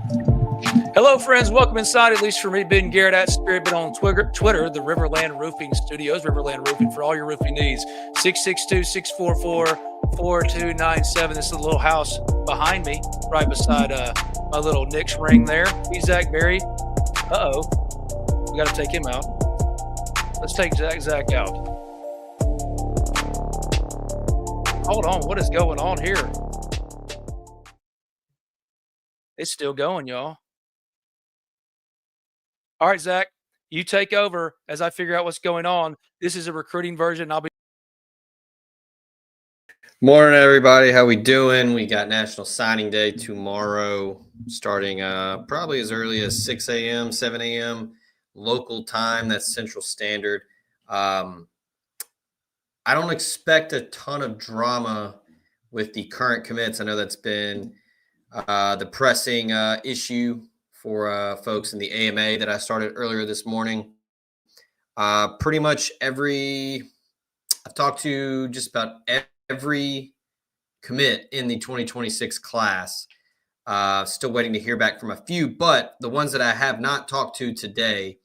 Hello, friends. Welcome inside, at least for me, Ben Garrett at Spirit, but on Twitter, the Riverland Roofing Studios, Riverland Roofing for all your roofing needs. 662-644-4297. This is a little house behind me, right beside my little Nick's ring there. He's Zach Berry. We got to take him out. Let's take Zach out. Hold on. What is going on here? It's still going, y'all. All right, Zach, you take over as I figure out what's going on. This is a recruiting version. I'll be. Morning, everybody. How we doing? We got National Signing Day tomorrow, starting probably as early as 6 a.m., 7 a.m. local time. That's Central Standard. I don't expect a ton of drama with the current commits. I know that's been the pressing issue for folks in the AMA that I started earlier this morning. Pretty much I've talked to just about every commit in the 2026 class. Still waiting to hear back from a few, but the ones that I have not talked to today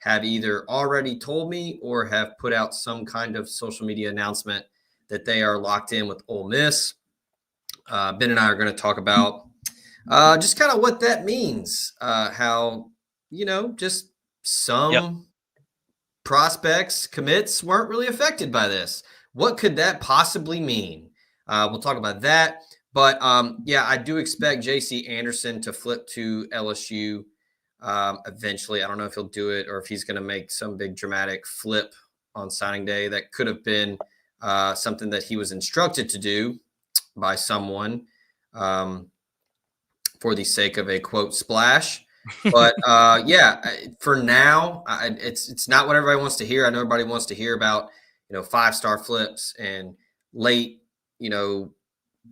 have either already told me or have put out some kind of social media announcement that they are locked in with Ole Miss. Ben and I are going to talk about just kind of what that means, how, just some prospects, commits weren't really affected by this. What could that possibly mean? We'll talk about that. But, I do expect J.C. Anderson to flip to LSU eventually. I don't know if he'll do it or if he's going to make some big dramatic flip on signing day. That could have been something that he was instructed to do by someone. For the sake of a quote splash. But for now, it's not what everybody wants to hear. I know everybody wants to hear about, 5-star flips and late,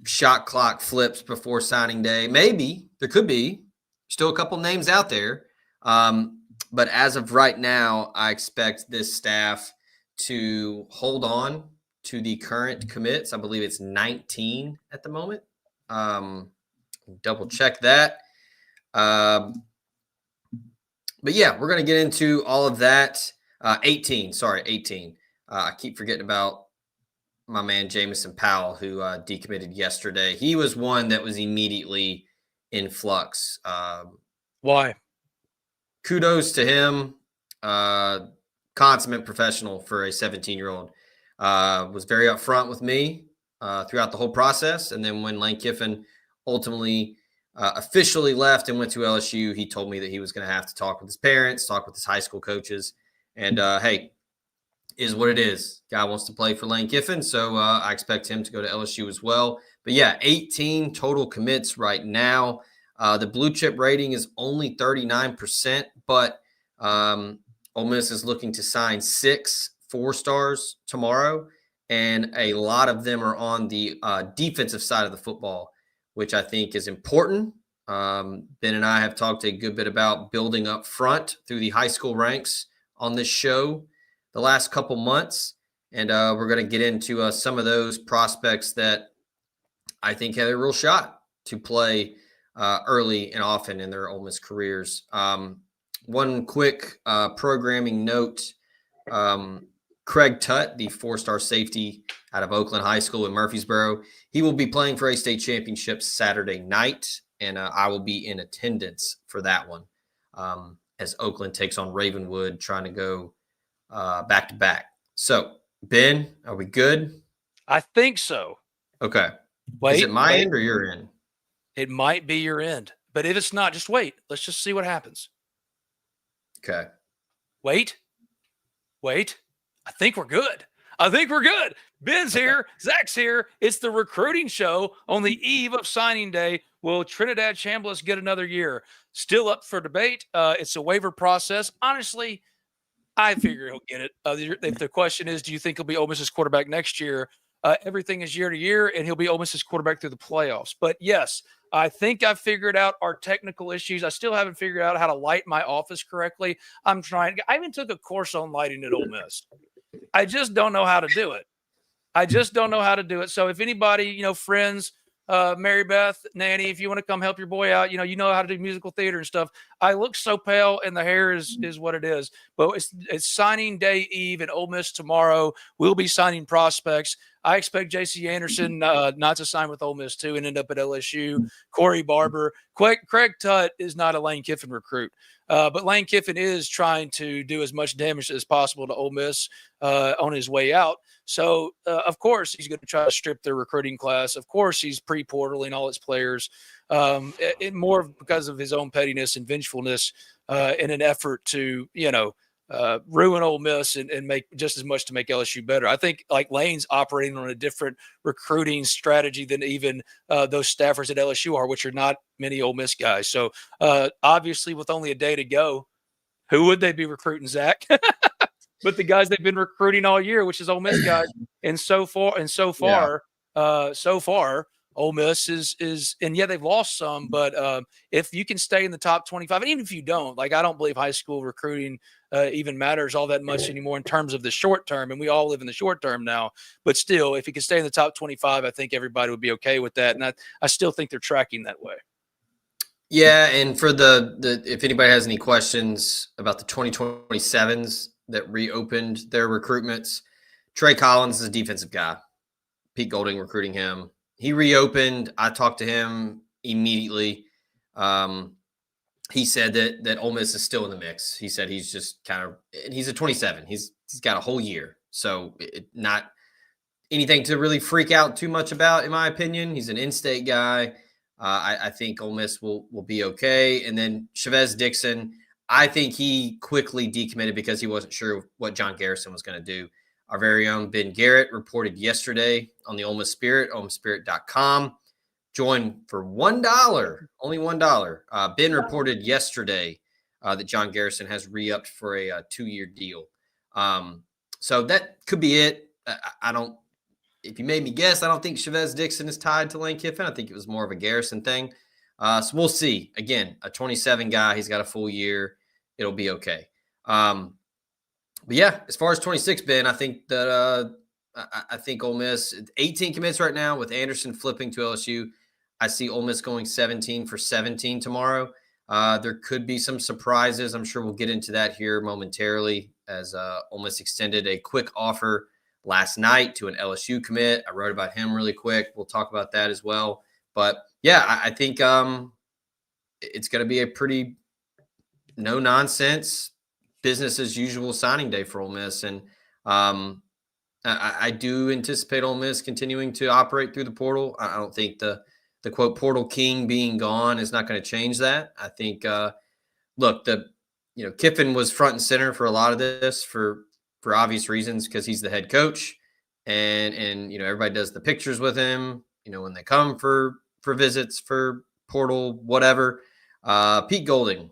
shot clock flips before signing day. Maybe there could be still a couple names out there. But as of right now, I expect this staff to hold on to the current commits. I believe it's 19 at the moment. Double check that. But yeah, we're going to get into all of that. 18. I keep forgetting about my man, Jamison Powell, who decommitted yesterday. He was one that was immediately in flux. Why? Kudos to him. Consummate professional for a 17-year-old. Was very upfront with me throughout the whole process. And then when Lane Kiffin ultimately officially left and went to LSU, he told me that he was going to have to talk with his parents, talk with his high school coaches. And, hey, is what it is. Guy wants to play for Lane Kiffin, so I expect him to go to LSU as well. But, 18 total commits right now. The blue chip rating is only 39%, but Ole Miss is looking to sign 6 4-stars tomorrow, and a lot of them are on the defensive side of the football, which I think is important. Ben and I have talked a good bit about building up front through the high school ranks on this show the last couple months. And we're going to get into some of those prospects that I think have a real shot to play early and often in their Ole Miss careers. One quick programming note. Craig Tutt, the 4-star safety out of Oakland High School in Murfreesboro, he will be playing for a state championship Saturday night, and I will be in attendance for that one as Oakland takes on Ravenwood, trying to go back-to-back. So, Ben, are we good? I think so. Okay. Is it my end or your end? It might be your end. But if it's not, just wait. Let's just see what happens. Okay. Wait. I think we're good. Ben's here. Zach's here. It's the recruiting show on the eve of signing day. Will Trinidad Chambliss get another year? Still up for debate. It's a waiver process. Honestly, I figure he'll get it. If the question is, do you think he'll be Ole Miss's quarterback next year? Everything is year to year, and he'll be Ole Miss's quarterback through the playoffs. But yes, I think I've figured out our technical issues. I still haven't figured out how to light my office correctly. I'm trying. I even took a course on lighting at Ole Miss. I just don't know how to do it. So if anybody, friends Mary Beth, nanny, if you want to come help your boy out, you know how to do musical theater and stuff. I look so pale, and the hair is what it is. But it's signing day eve in Ole Miss tomorrow. We'll be signing prospects. I expect J.C. Anderson not to sign with Ole Miss too and end up at LSU. Corey Barber, Craig Tutt is not a Lane Kiffin recruit. But Lane Kiffin is trying to do as much damage as possible to Ole Miss on his way out. So, of course, he's going to try to strip their recruiting class. Of course, he's pre-portaling all its players, more because of his own pettiness and vengefulness in an effort to, ruin Ole Miss and make just as much to make LSU better. I think like Lane's operating on a different recruiting strategy than even those staffers at LSU are, which are not many Ole Miss guys. So obviously, with only a day to go, who would they be recruiting, Zach? But the guys they've been recruiting all year, which is Ole Miss guys, and so far, Ole Miss is, and yeah, they've lost some, but if you can stay in the top 25, and even if you don't, like I don't believe high school recruiting even matters all that much anymore in terms of the short term, and we all live in the short term now. But still, if you can stay in the top 25, I think everybody would be okay with that, and I still think they're tracking that way. Yeah, and for the if anybody has any questions about the 2027s that reopened their recruitments, Trey Collins is a defensive guy. Pete Golding recruiting him. He reopened. I talked to him immediately. He said that Ole Miss is still in the mix. He said he's just kind of, and he's a 27. He's got a whole year, so not anything to really freak out too much about, in my opinion. He's an in-state guy. I think Ole Miss will be okay. And then Chavez Dixon, I think he quickly decommitted because he wasn't sure what John Garrison was going to do. Our very own Ben Garrett reported yesterday on the Ole Miss Spirit, olemispirit.com. Join for $1, only $1. Ben reported yesterday that John Garrison has re-upped for a 2-year deal. So that could be it. I don't. If you made me guess, I don't think Chavez Dixon is tied to Lane Kiffin. I think it was more of a Garrison thing. So we'll see. Again, a 27 guy. He's got a full year. It'll be okay. But yeah, as far as 26, Ben, I think that I think Ole Miss 18 commits right now with Anderson flipping to LSU. I see Ole Miss going 17 for 17 tomorrow. There could be some surprises. I'm sure we'll get into that here momentarily as Ole Miss extended a quick offer last night to an LSU commit. I wrote about him really quick. We'll talk about that as well. But yeah, I think it's going to be a pretty no nonsense, business as usual signing day for Ole Miss. And I do anticipate Ole Miss continuing to operate through the portal. I don't think the quote portal king being gone is not going to change that. I think look, Kiffin was front and center for a lot of this for obvious reasons, because he's the head coach, and everybody does the pictures with him, when they come for visits for portal, whatever. Pete Golding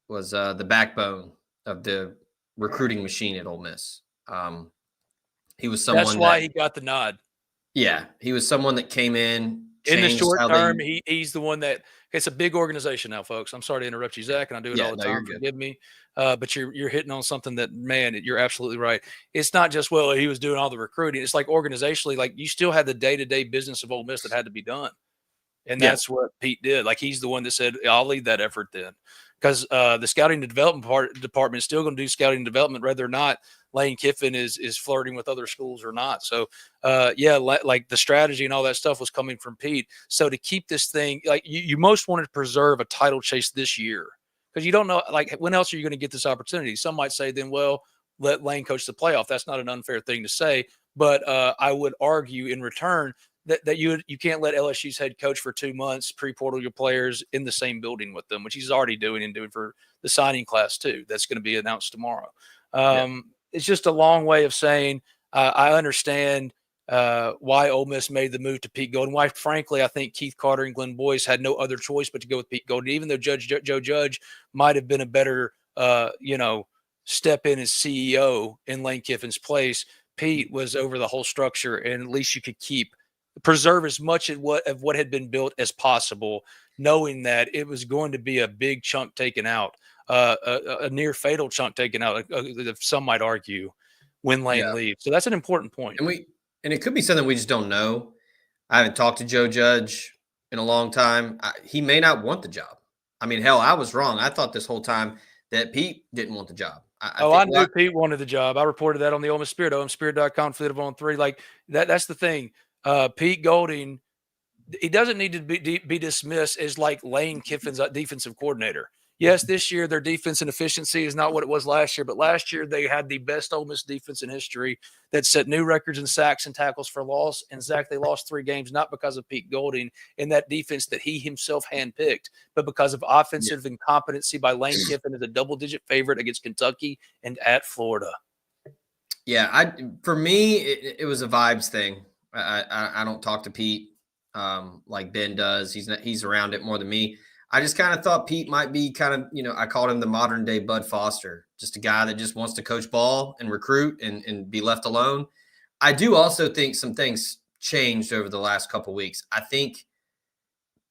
was the backbone of the recruiting machine at Ole Miss. He was someone that's why he got the nod. Yeah, he was someone that came in the short term. He's the one that, it's a big organization now, folks. I'm sorry to interrupt you, Zach, and I do it all the time. Forgive me. But you're hitting on something that, man, you're absolutely right. It's not just, well, he was doing all the recruiting. It's like organizationally, like you still had the day-to-day business of Ole Miss that had to be done. And that's what Pete did. Like, he's the one that said, I'll lead that effort then. Because the scouting and development department is still going to do scouting and development, whether or not Lane Kiffin is flirting with other schools or not. So, like the strategy and all that stuff was coming from Pete. So to keep this thing, like you most wanted to preserve a title chase this year, because you don't know, like, when else are you going to get this opportunity? Some might say then, well, let Lane coach the playoff. That's not an unfair thing to say. But I would argue in return that you can't let LSU's head coach for 2 months pre-portal your players in the same building with them, which he's already doing for the signing class too. That's going to be announced tomorrow. It's just a long way of saying I understand why Ole Miss made the move to Pete Golding. Why, frankly, I think Keith Carter and Glenn Boyce had no other choice but to go with Pete Golding, even though Joe Judge might have been a better, step in as CEO in Lane Kiffin's place. Pete was over the whole structure, and at least you could preserve as much of what had been built as possible, knowing that it was going to be a big chunk taken out, a near fatal chunk taken out, some might argue, when Lane leaves. So that's an important point. And it could be something we just don't know. I haven't talked to Joe Judge in a long time. He may not want the job. I mean, hell, I was wrong. I thought this whole time that Pete didn't want the job. I knew Pete wanted the job. I reported that on the Ole Miss Spirit, OleMissSpirit.com, Fleet of On 3. Like that's the thing. Pete Golding, he doesn't need to be dismissed as like Lane Kiffin's defensive coordinator. Yes, this year their defense and efficiency is not what it was last year, but last year they had the best Ole Miss defense in history that set new records in sacks and tackles for loss. And Zach, they lost 3 games not because of Pete Golding and that defense that he himself handpicked, but because of offensive incompetency by Lane Kiffin as a double-digit favorite against Kentucky and at Florida. Yeah, for me, it was a vibes thing. I don't talk to Pete like Ben does. He's around it more than me. I just kind of thought Pete might be kind of, I called him the modern day Bud Foster, just a guy that just wants to coach ball and recruit and be left alone. I do also think some things changed over the last couple of weeks. I think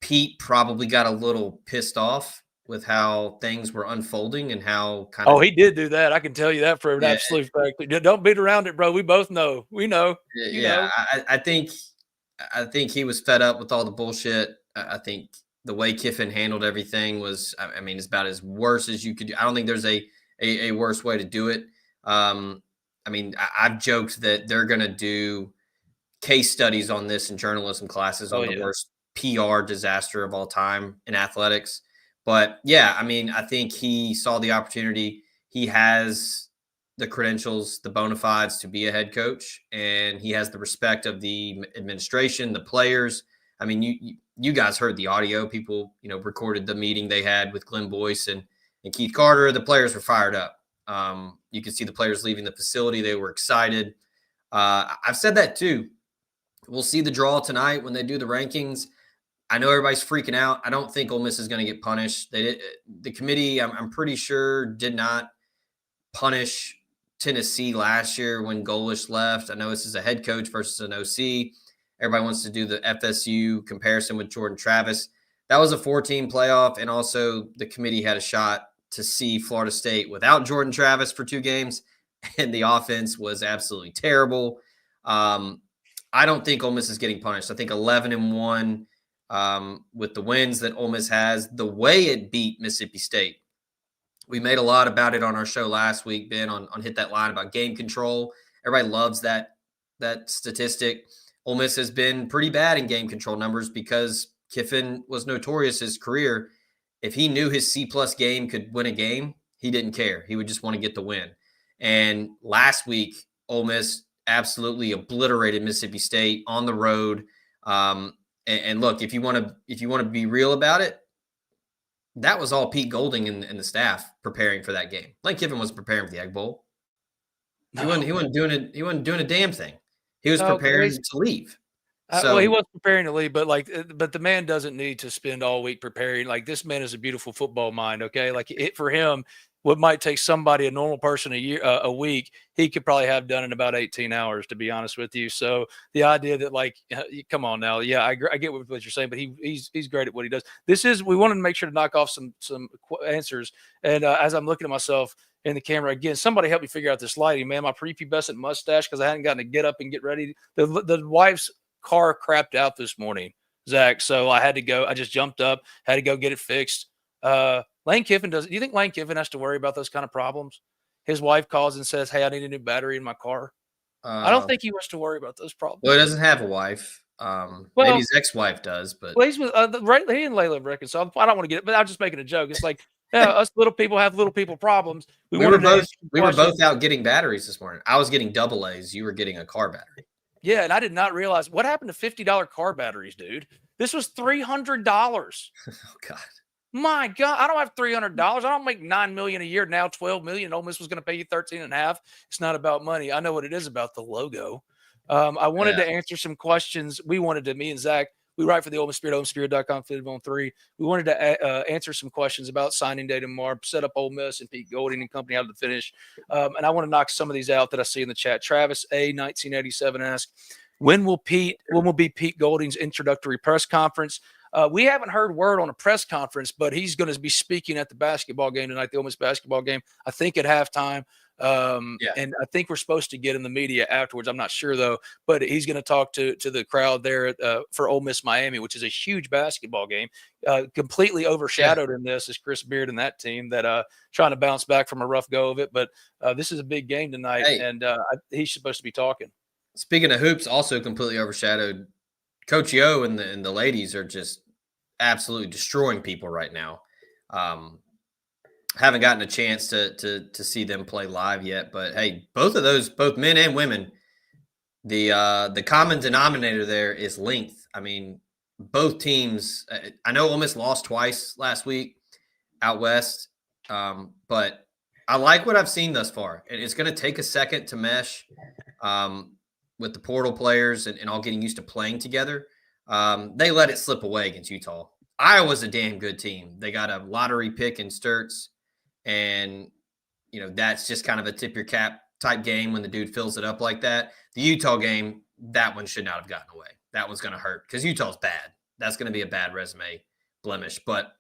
Pete probably got a little pissed off with how things were unfolding and how kind of. Oh, he did do that. I can tell you that for an absolute fact. Don't beat around it, bro. We both know. We know. Yeah. I think he was fed up with all the bullshit. I think the way Kiffin handled everything was, I mean, it's about as worse as you could do. I don't think there's a worse way to do it. I mean, I've joked that they're going to do case studies on this in journalism classes on the worst PR disaster of all time in athletics. But yeah, I mean, I think he saw the opportunity. He has the credentials, the bona fides to be a head coach, and he has the respect of the administration, the players. I mean, you guys heard the audio. People, recorded the meeting they had with Glenn Boyce and Keith Carter. The players were fired up. You could see the players leaving the facility. They were excited. I've said that too. We'll see the draw tonight when they do the rankings. I know everybody's freaking out. I don't think Ole Miss is going to get punished. The committee, I'm pretty sure, did not punish Tennessee last year when Golish left. I know this is a head coach versus an OC. Everybody wants to do the FSU comparison with Jordan Travis. That was a 4-team playoff, and also the committee had a shot to see Florida State without Jordan Travis for 2 games, and the offense was absolutely terrible. I don't think Ole Miss is getting punished. I think 11-1 with the wins that Ole Miss has, the way it beat Mississippi State. We made a lot about it on our show last week, Ben, on Hit That Line about game control. Everybody loves that statistic. Ole Miss has been pretty bad in game control numbers because Kiffin was notorious his career. If he knew his C-plus game could win a game, he didn't care. He would just want to get the win. And last week, Ole Miss absolutely obliterated Mississippi State on the road. And look, if you want to be real about it, that was all Pete Golding and the staff preparing for that game. Lane Kiffin wasn't preparing for the Egg Bowl. He wasn't doing it. He wasn't doing a damn thing. He was preparing to leave. Well, he was preparing to leave, but the man doesn't need to spend all week preparing. Like, this man is a beautiful football mind. Okay, like for him, what might take somebody, a normal person, a week, he could probably have done in about 18 hours, to be honest with you. So the idea that, come on now, yeah, I get what you're saying, but he's great at what he does. We wanted to make sure to knock off some answers, and as I'm looking at myself in the camera again, somebody help me figure out this lighting, man. My prepubescent mustache, because I hadn't gotten to get up and get ready. The wife's car crapped out this morning, Zach. So I had to go. I just jumped up, had to go get it fixed. Lane Kiffin do you think Lane Kiffin has to worry about those kind of problems? His wife calls and says, "Hey, I need a new battery in my car." I don't think he has to worry about those problems. Well, he doesn't have a wife. Maybe his ex-wife does, but he's with right. He and Layla reconciled. I don't want to get it, but I'm just making a joke. It's like, us little people have little people problems. We were both out getting batteries this morning. I was getting double A's. You were getting a car battery. Yeah, and I did not realize what happened to $50 car batteries, dude. This was $300. Oh God. My God, I don't have $300. I don't make $9 million a year now. $12 million. Ole Miss was going to pay you $13.5. It's not about money. I know what it is about, the logo. I wanted to answer some questions. Me and Zach, we write for the Ole Miss Spirit, OleMissSpirit.com, Fleet of On 3. We wanted to answer some questions about signing day tomorrow, set up Ole Miss and Pete Golding and company out of the finish. And I want to knock some of these out that I see in the chat. Travis A. 1987 asks, when will be Pete Golding's introductory press conference? We haven't heard word on a press conference, but he's going to be speaking at the basketball game tonight, the Ole Miss basketball game, I think at halftime. Yeah. And I think we're supposed to get in the media afterwards. I'm not sure though, but he's going to talk to the crowd there for Ole Miss Miami, which is a huge basketball game. Completely overshadowed in this is Chris Beard and that team that trying to bounce back from a rough go of it. But this is a big game tonight, Hey, and he's supposed to be talking. speaking of hoops, also completely overshadowed. Coach Yo and the ladies are just absolutely destroying people right now. Haven't gotten a chance to see them play live yet, but hey, both of those, both men and women, the common denominator there is length. I mean, both teams. I know Ole Miss lost twice last week out west, but I like what I've seen thus far. And it's going to take a second to mesh with the portal players and all getting used to playing together. They let it slip away against Utah. Iowa's a damn good team. They got a lottery pick in Sturts, and that's just kind of a tip your cap type game when the dude fills it up like that. The Utah game, that one should not have gotten away. That one's going to hurt because Utah's bad. That's going to be a bad resume blemish. But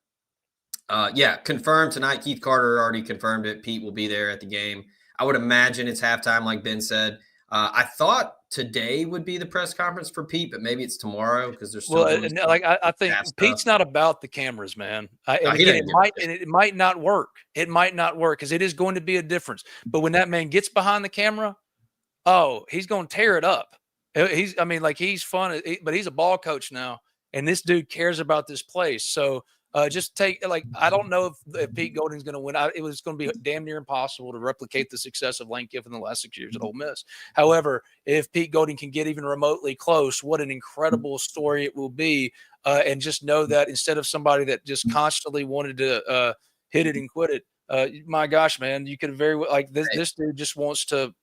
yeah, confirmed tonight. Keith Carter already confirmed it. Pete will be there at the game. I would imagine it's halftime, like Ben said. I thought today would be the press conference for Pete, but maybe it's tomorrow because there's still I think Pete's not about the cameras, man. It might not work. It might not work because it is going to be a difference. But when that man gets behind the camera, he's going to tear it up. He's fun, but he's a ball coach now, and this dude cares about this place. So just take I don't know if Pete Golding's going to win. It was going to be damn near impossible to replicate the success of Lane Kiffin in the last 6 years at Ole Miss. However, if Pete Golding can get even remotely close, what an incredible story it will be. And just know that instead of somebody that just constantly wanted to hit it and quit it, my gosh, man, you could very well this dude just wants to,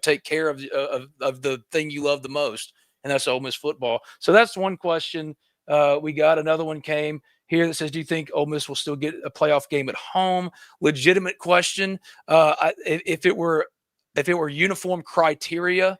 take care of the thing you love the most, and that's Ole Miss football. So that's one question. We got another one came here that says, do you think Ole Miss will still get a playoff game at home? Legitimate question. If it were uniform criteria,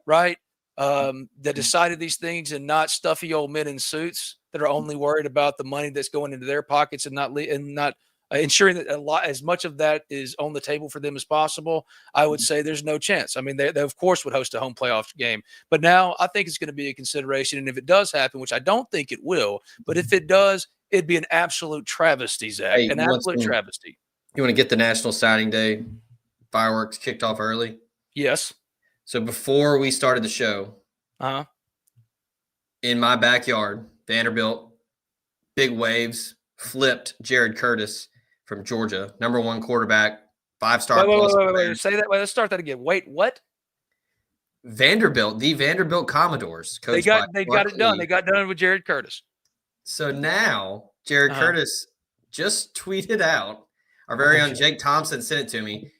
right, that decided these things and not stuffy old men in suits that are only worried about the money that's going into their pockets and not ensuring that as much of that is on the table for them as possible, I would say there's no chance. I mean, they of course would host a home playoff game, but now I think it's going to be a consideration. And if it does happen, which I don't think it will, but if it does, it'd be an absolute travesty, Zach, an absolute travesty. You want to get the National Signing Day fireworks kicked off early? Yes. So before we started the show, in my backyard, Vanderbilt, big waves, flipped Jared Curtis from Georgia, +1 quarterback, 5-star. Wait. Say that. Wait, let's start that again. Wait, what? Vanderbilt, the Vanderbilt Commodores. They got it done. They got done with Jared Curtis. So now Jared Curtis just tweeted out, our very own Jake Thompson sent it to me.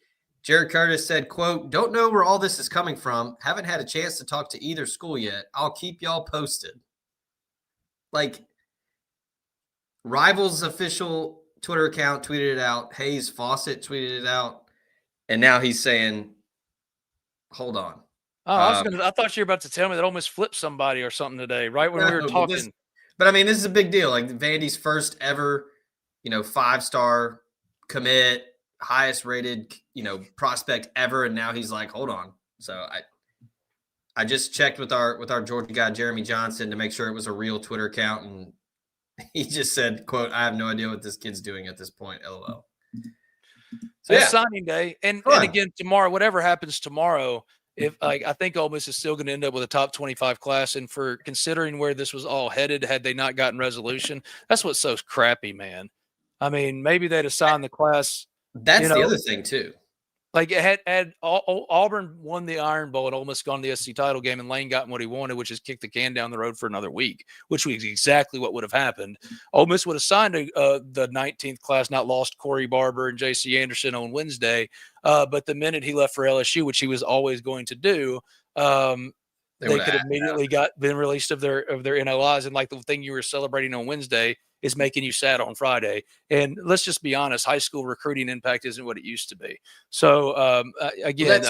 Jared Curtis said, quote, "Don't know where all this is coming from. Haven't had a chance to talk to either school yet. I'll keep y'all posted." Like, Rivals' official Twitter account tweeted it out. Hayes Fawcett tweeted it out. And now he's saying, hold on. I thought you were about to tell me that Ole Miss flipped somebody or something today, right when we were talking. But I mean, this is a big deal. Like Vandy's first ever, 5-star commit, highest rated, prospect ever. And now he's like, hold on. So I just checked with our Georgia guy, Jeremy Johnson, to make sure it was a real Twitter account. And he just said, quote, "I have no idea what this kid's doing at this point, LOL." So it's signing day. And again, tomorrow, whatever happens tomorrow, I think Ole Miss is still going to end up with a top 25 class. And for considering where this was all headed, had they not gotten resolution, that's what's so crappy, man. I mean, maybe they'd assign the class. That's the other thing too. Like had Auburn won the Iron Bowl and Ole Miss gone to the SEC title game and Lane got what he wanted, which is kick the can down the road for another week, which was exactly what would have happened. Ole Miss would have signed the 19th class, not lost Corey Barber and J.C. Anderson on Wednesday. But the minute he left for LSU, which he was always going to do, they could have immediately been released of their NOIs. And like the thing you were celebrating on Wednesday is making you sad on Friday. And let's just be honest, high school recruiting impact isn't what it used to be. So again,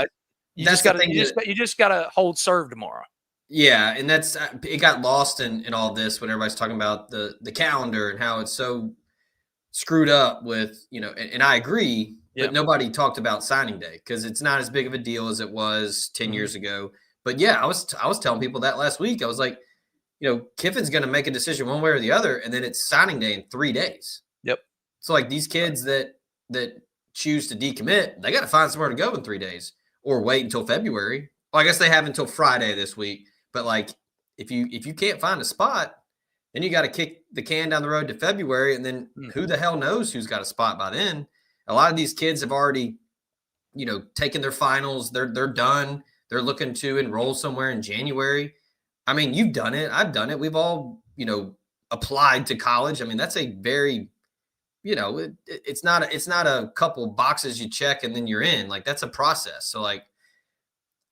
you just got to hold serve tomorrow. Yeah, and it got lost in all this when everybody's talking about the calendar and how it's so screwed up with, and I agree, but nobody talked about signing day because it's not as big of a deal as it was 10 years ago. But yeah, I was telling people that last week. I was like, Kiffin's going to make a decision one way or the other, and then it's signing day in 3 days. Yep. So like these kids that choose to decommit, they got to find somewhere to go in 3 days or wait until February. Well, I guess they have until Friday this week. But like if you can't find a spot, then you got to kick the can down the road to February, and then who the hell knows who's got a spot by then. A lot of these kids have already, taken their finals. They're done. They're looking to enroll somewhere in January. I mean, you've done it. I've done it. We've all, applied to college. I mean, that's a very, it's not a couple boxes you check and then you're in. Like that's a process. So like,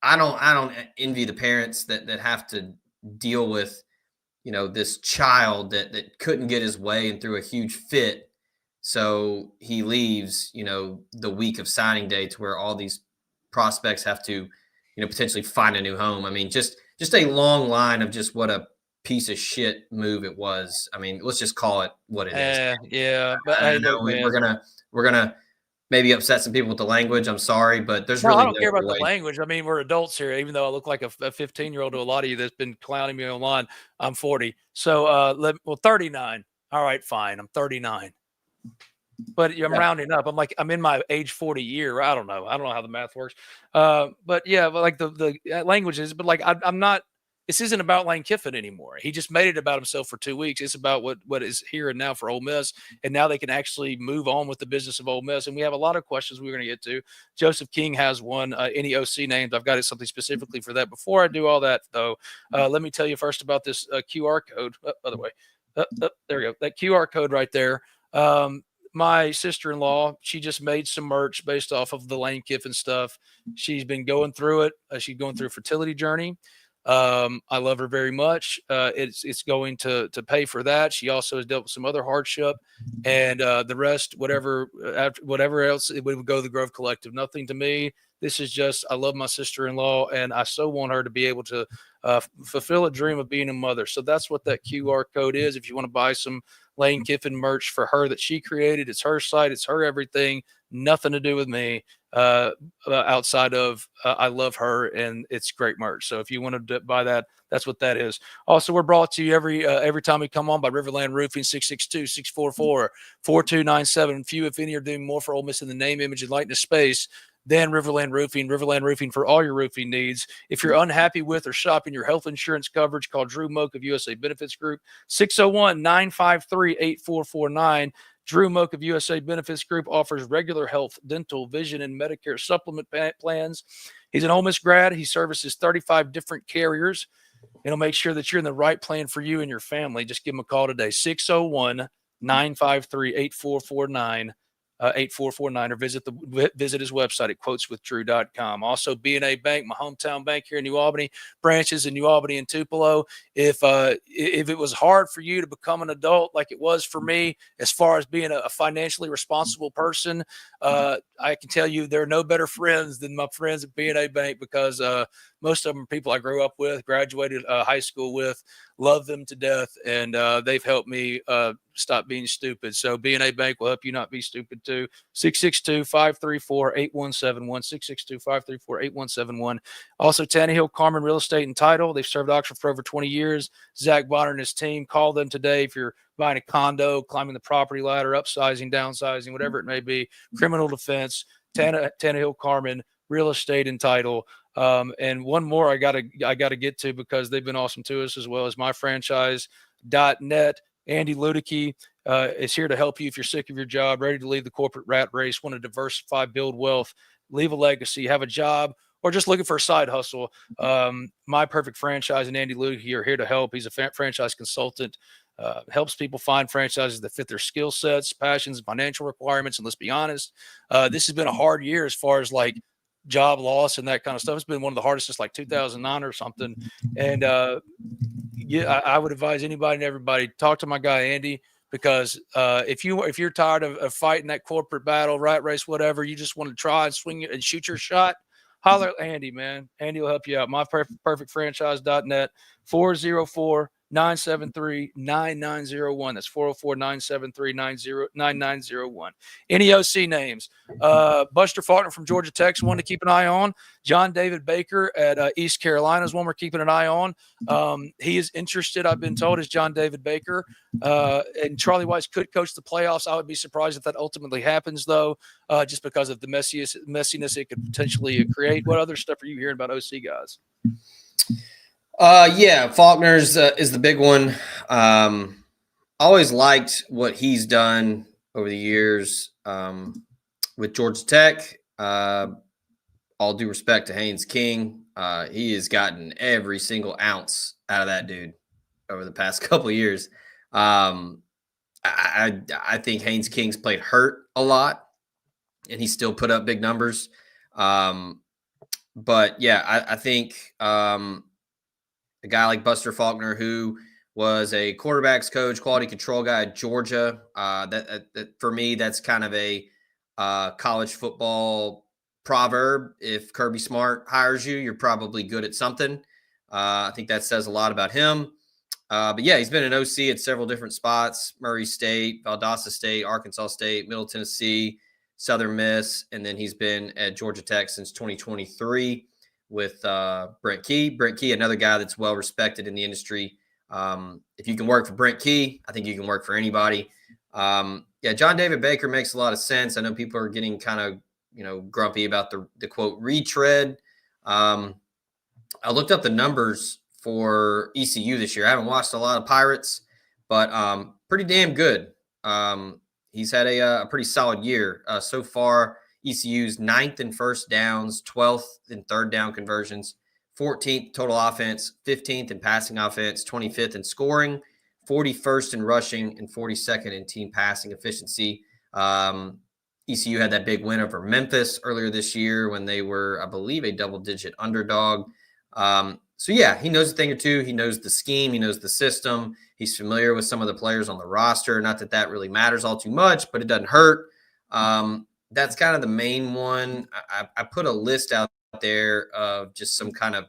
I don't envy the parents that have to deal with, this child that couldn't get his way and threw a huge fit. So he leaves, the week of signing day to where all these prospects have to, potentially find a new home. I mean, just a long line of just what a piece of shit move it was. I mean, let's just call it what it is. Yeah, but I know we're gonna maybe upset some people with the language. I'm sorry, but there's really I don't care about way. the language. I mean, we're adults here, even though I look like a 15-year-old to a lot of you that's been clowning me online. I'm 40. So, 39. All right, fine. I'm 39. But I'm rounding up. I'm in my age 40 year. I don't know how the math works. But like the languages, but like I'm not, this isn't about Lane Kiffin anymore. He just made it about himself for 2 weeks. It's about what is here and now for Ole Miss. And now they can actually move on with the business of Ole Miss. And we have a lot of questions we're going to get to. Joseph King has one. Any OC names? I've got something specifically for that. Before I do all that, though, let me tell you first about this QR code. By the way, there we go. That QR code right there. My sister-in-law, she just made some merch based off of the Lane Kiffin stuff. She's been going through it. She's going through a fertility journey. I love her very much. It's going to pay for that. She also has dealt with some other hardship, and the rest, whatever else, it would go to the Grove Collective. Nothing to me. This is just, I love my sister-in-law, and I so want her to be able to fulfill a dream of being a mother. So that's what that QR code is. If you want to buy some Lane Kiffin merch for her that she created, it's her site, it's her everything, nothing to do with me outside of I love her, and it's great merch. So if you want to buy that, that's what that is. Also, we're brought to you every time we come on by Riverland Roofing, 662-644-4297. Few, if any, are doing more for Ole Miss in the name, image, and likeness space than Riverland Roofing for all your roofing needs. If you're unhappy with or shopping your health insurance coverage, call Drew Moak of USA Benefits Group, 601-953-8449. Drew Moak of USA Benefits Group offers regular health, dental, vision, and Medicare supplement plans. He's an Ole Miss grad. He services 35 different carriers. It'll make sure that you're in the right plan for you and your family. Just give him a call today, 601-953-8449. 8449, or visit his website at quoteswithdrew.com. Also, B&A Bank, my hometown bank here in New Albany, branches in New Albany and Tupelo. If it was hard for you to become an adult like it was for me, as far as being a financially responsible person, I can tell you there are no better friends than my friends at B&A Bank, because most of them are people I grew up with, graduated high school with, love them to death, and they've helped me stop being stupid. So B&A Bank will help you not be stupid too. 662-534-8171, 662-534-8171. Also, Tannehill Carmen Real Estate and Title. They've served Oxford for over 20 years. Zach Bonner and his team. Call them today if you're buying a condo, climbing the property ladder, upsizing, downsizing, whatever it may be. Criminal defense, Tannehill Carmen Real Estate and Title. And one more I gotta get to, because they've been awesome to us, as well as myfranchise.net. Andy Ludicky is here to help you if you're sick of your job, ready to leave the corporate rat race, want to diversify, build wealth, leave a legacy, have a job, or just looking for a side hustle. My Perfect Franchise and Andy Ludicky are here to help. He's a franchise consultant. Helps people find franchises that fit their skill sets, passions, financial requirements. And let's be honest, this has been a hard year as far as like job loss and that kind of stuff. It's been one of the hardest since like 2009 or something. And I would advise anybody and everybody, talk to my guy Andy, because if you're tired of fighting that corporate battle, rat race, whatever, you just want to try and swing and shoot your shot, holler at Andy, man. Andy will help you out. MyPerfectFranchise.net, 404 404-973-9901. That's 404-973-9901. Any OC names? Buster Faulkner from Georgia Tech's one to keep an eye on. John David Baker at East Carolina is one we're keeping an eye on. He is interested, I've been told, is John David Baker. And Charlie Weiss could coach the playoffs. I would be surprised if that ultimately happens, though, just because of the messiness it could potentially create. What other stuff are you hearing about OC guys? Yeah, Faulkner's is the big one. Always liked what he's done over the years with Georgia Tech. All due respect to Haynes King, he has gotten every single ounce out of that dude over the past couple of years. I think Haynes King's played hurt a lot, and he still put up big numbers. But yeah, I think a guy like Buster Faulkner, who was a quarterbacks coach, quality control guy at Georgia, that for me, that's kind of a college football proverb. If Kirby Smart hires you, you're probably good at something. I think that says a lot about him. But yeah, he's been an OC at several different spots: Murray State, Valdosta State, Arkansas State, Middle Tennessee, Southern Miss, and then he's been at Georgia Tech since 2023 with Brent Key. Brent Key, another guy that's well respected in the industry. If you can work for Brent Key, I think you can work for anybody. Yeah, John David Baker makes a lot of sense. I know people are getting kind of grumpy about the quote retread. I looked up the numbers for ECU this year. I haven't watched a lot of Pirates, but pretty damn good. He's had a pretty solid year so far. ECU's 9th in first downs, 12th in third down conversions, 14th total offense, 15th in passing offense, 25th in scoring, 41st in rushing, and 42nd in team passing efficiency. ECU had that big win over Memphis earlier this year when they were, I believe, a double-digit underdog. So, yeah, he knows a thing or two. He knows the scheme. He knows the system. He's familiar with some of the players on the roster. Not that that really matters all too much, but it doesn't hurt. That's kind of the main one. I put a list out there of just some kind of,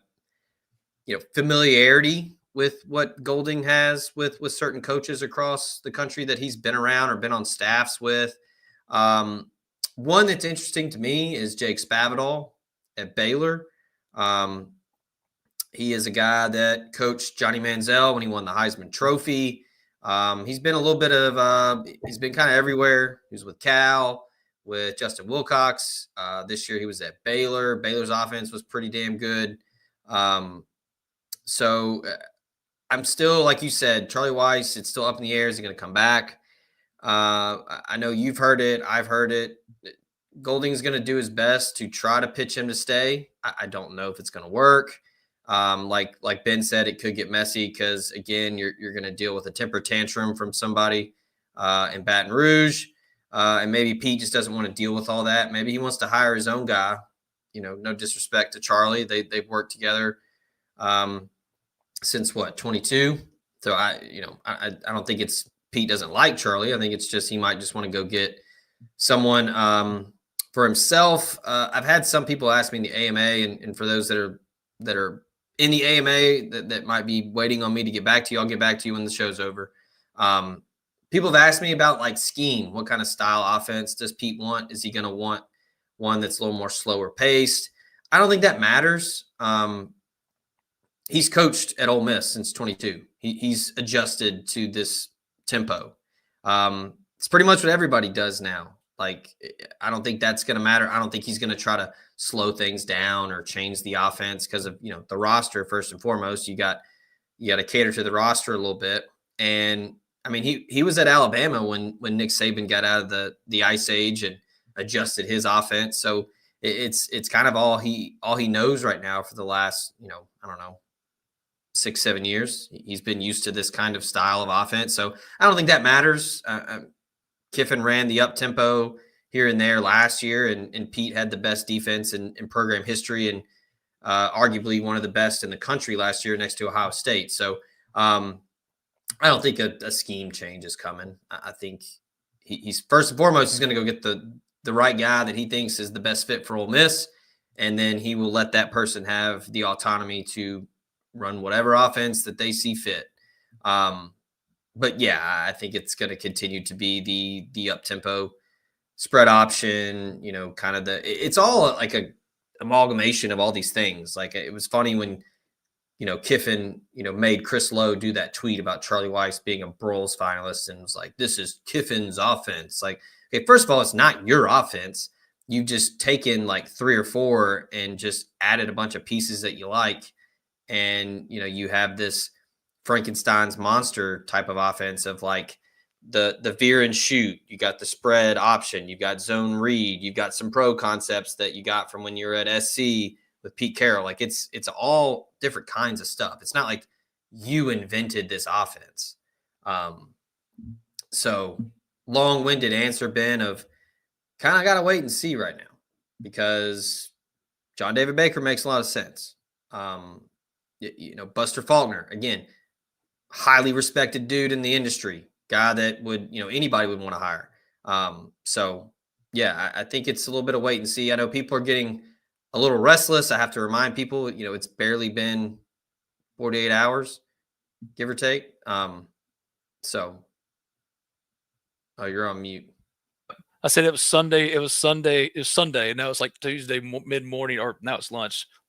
familiarity with what Golding has with certain coaches across the country that he's been around or been on staffs with. One that's interesting to me is Jake Spavital at Baylor. He is a guy that coached Johnny Manziel when he won the Heisman Trophy. He's been a little bit of he's been kind of everywhere. He was with Cal, with Justin Wilcox. This year he was at Baylor. Baylor's offense was pretty damn good. So I'm still, like you said, Charlie Weiss, it's still up in the air. Is he going to come back? I know you've heard it. I've heard it. Golding's going to do his best to try to pitch him to stay. I don't know if it's going to work. Like Ben said, it could get messy because, again, you're going to deal with a temper tantrum from somebody in Baton Rouge. And maybe Pete just doesn't want to deal with all that. Maybe he wants to hire his own guy. No disrespect to Charlie. They've worked together since 22. So I don't think it's Pete doesn't like Charlie. I think it's just he might just want to go get someone for himself. I've had some people ask me in the AMA, and for those that are in the AMA that might be waiting on me to get back to you, I'll get back to you when the show's over. People have asked me about like scheme. What kind of style offense does Pete want? Is he going to want one that's a little more slower paced? I don't think that matters. He's coached at Ole Miss since 22. He's adjusted to this tempo. It's pretty much what everybody does now. Like, I don't think that's going to matter. I don't think he's going to try to slow things down or change the offense because of, the roster. First and foremost, you got to cater to the roster a little bit. And I mean, he was at Alabama when Nick Saban got out of the ice age and adjusted his offense. So it's kind of all he knows right now for the last, 6-7 years. He's been used to this kind of style of offense. So I don't think that matters. Kiffin ran the up tempo here and there last year, and Pete had the best defense in program history and arguably one of the best in the country last year next to Ohio State. So I don't think a scheme change is coming. I think he's first and foremost, he's going to go get the right guy that he thinks is the best fit for Ole Miss, and then he will let that person have the autonomy to run whatever offense that they see fit. But yeah, I think it's going to continue to be the up tempo spread option. Kind of it's all like a amalgamation of all these things. Like it was funny when Kiffin made Chris Lowe do that tweet about Charlie Weiss being a Broyles finalist and was like, "This is Kiffin's offense." Like, okay, first of all, it's not your offense. You just taken like 3 or 4 and just added a bunch of pieces that you like, and you have this Frankenstein's monster type of offense of like the veer and shoot. You got the spread option. You got zone read. You got some pro concepts that you got from when you were at SC with Pete Carroll. Like it's all different kinds of stuff. It's not like you invented this offense. So long-winded answer, Ben, of kind of got to wait and see right now because John David Baker makes a lot of sense. Buster Faulkner, again, highly respected dude in the industry, guy that would, anybody would want to hire. So yeah, I think it's a little bit of wait and see. I know people are getting a little restless. I have to remind people, it's barely been 48 hours, give or take. So, oh, you're on mute. I said it was Sunday. It was Sunday. And now it's like Tuesday mid-morning, or now it's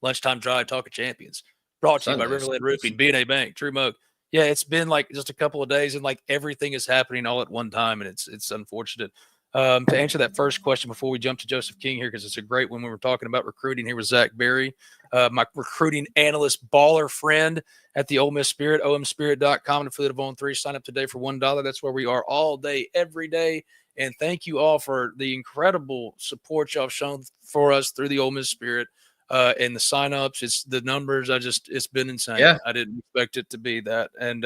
lunchtime drive. Talking Champions, brought to you by Riverland Roofing, B&A Bank, True Mug. Yeah, it's been like just a couple of days, and like everything is happening all at one time, and it's unfortunate. To answer that first question before we jump to Joseph King here, because it's a great one. We were talking about recruiting here with Zach Berry, my recruiting analyst baller friend at the Ole Miss Spirit, omspirit.com, an affiliate of On 3. Sign up today for $1. That's where we are all day, every day. And thank you all for the incredible support y'all have shown for us through the Ole Miss Spirit. And the signups, it's the numbers. It's been insane. Yeah. I didn't expect it to be that. And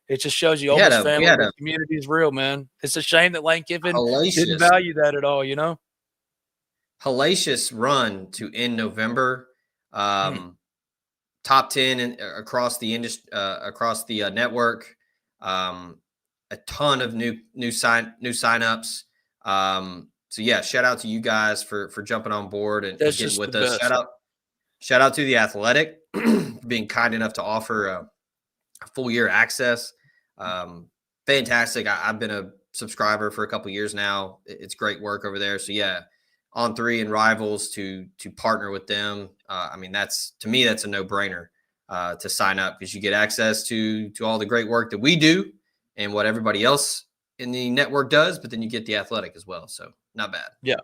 it just shows you Ole Miss family, the community is real, man. It's a shame that Lane Kiffin didn't value that at all, Hellacious run to end November. Top 10 across the industry, across the network. A ton of new signups. So yeah, shout out to you guys for jumping on board and getting with us. Shout out to The Athletic for being kind enough to offer a full year access. Fantastic. I've been a subscriber for a couple years now. It's great work over there. So yeah, On 3 and Rivals to partner with them. I mean, to me, that's a no-brainer to sign up because you get access to all the great work that we do and what everybody else in the network does, but then you get The Athletic as well. So not bad. Yeah.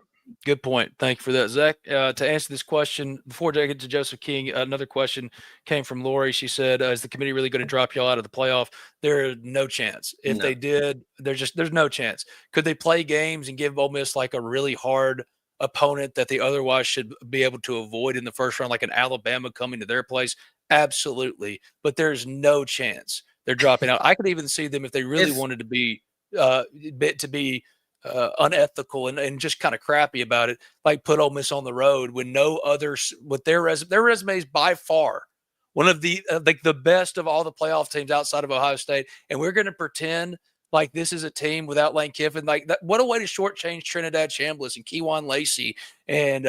Good point. Thank you for that, Zach. To answer this question, before I get to Joseph King, another question came from Lori. She said, is the committee really going to drop y'all out of the playoff? There's no chance. If they did, there's no chance. Could they play games and give Ole Miss like a really hard opponent that they otherwise should be able to avoid in the first round, like an Alabama coming to their place? Absolutely. But there's no chance they're dropping out. I could even see them if they really wanted to be unethical and just kind of crappy about it, like put Ole Miss on the road when no others with their resume is by far one of the like the best of all the playoff teams outside of Ohio State, and we're going to pretend like this is a team without Lane Kiffin. Like that, what a way to shortchange Trinidad Chambliss and Keywan Lacey and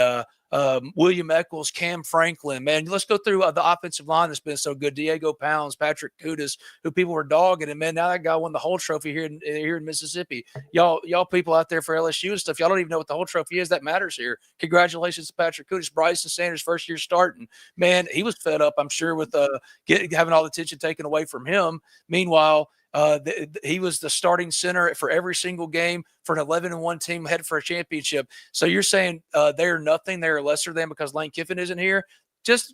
William Eccles, Cam Franklin. Man, let's go through the offensive line that's been so good. Diego Pounds, Patrick Kudas, who people were dogging, and man, now that guy won the whole trophy here in Mississippi. Y'all people out there for LSU and stuff, y'all don't even know what the whole trophy is. That matters here. Congratulations to Patrick Kudas, Bryson Sanders, first year starting. Man, he was fed up, I'm sure, with having all the attention taken away from him. Meanwhile, he was the starting center for every single game for an 11-1 team headed for a championship. So you're saying they're nothing, they're lesser than because Lane Kiffin isn't here? Just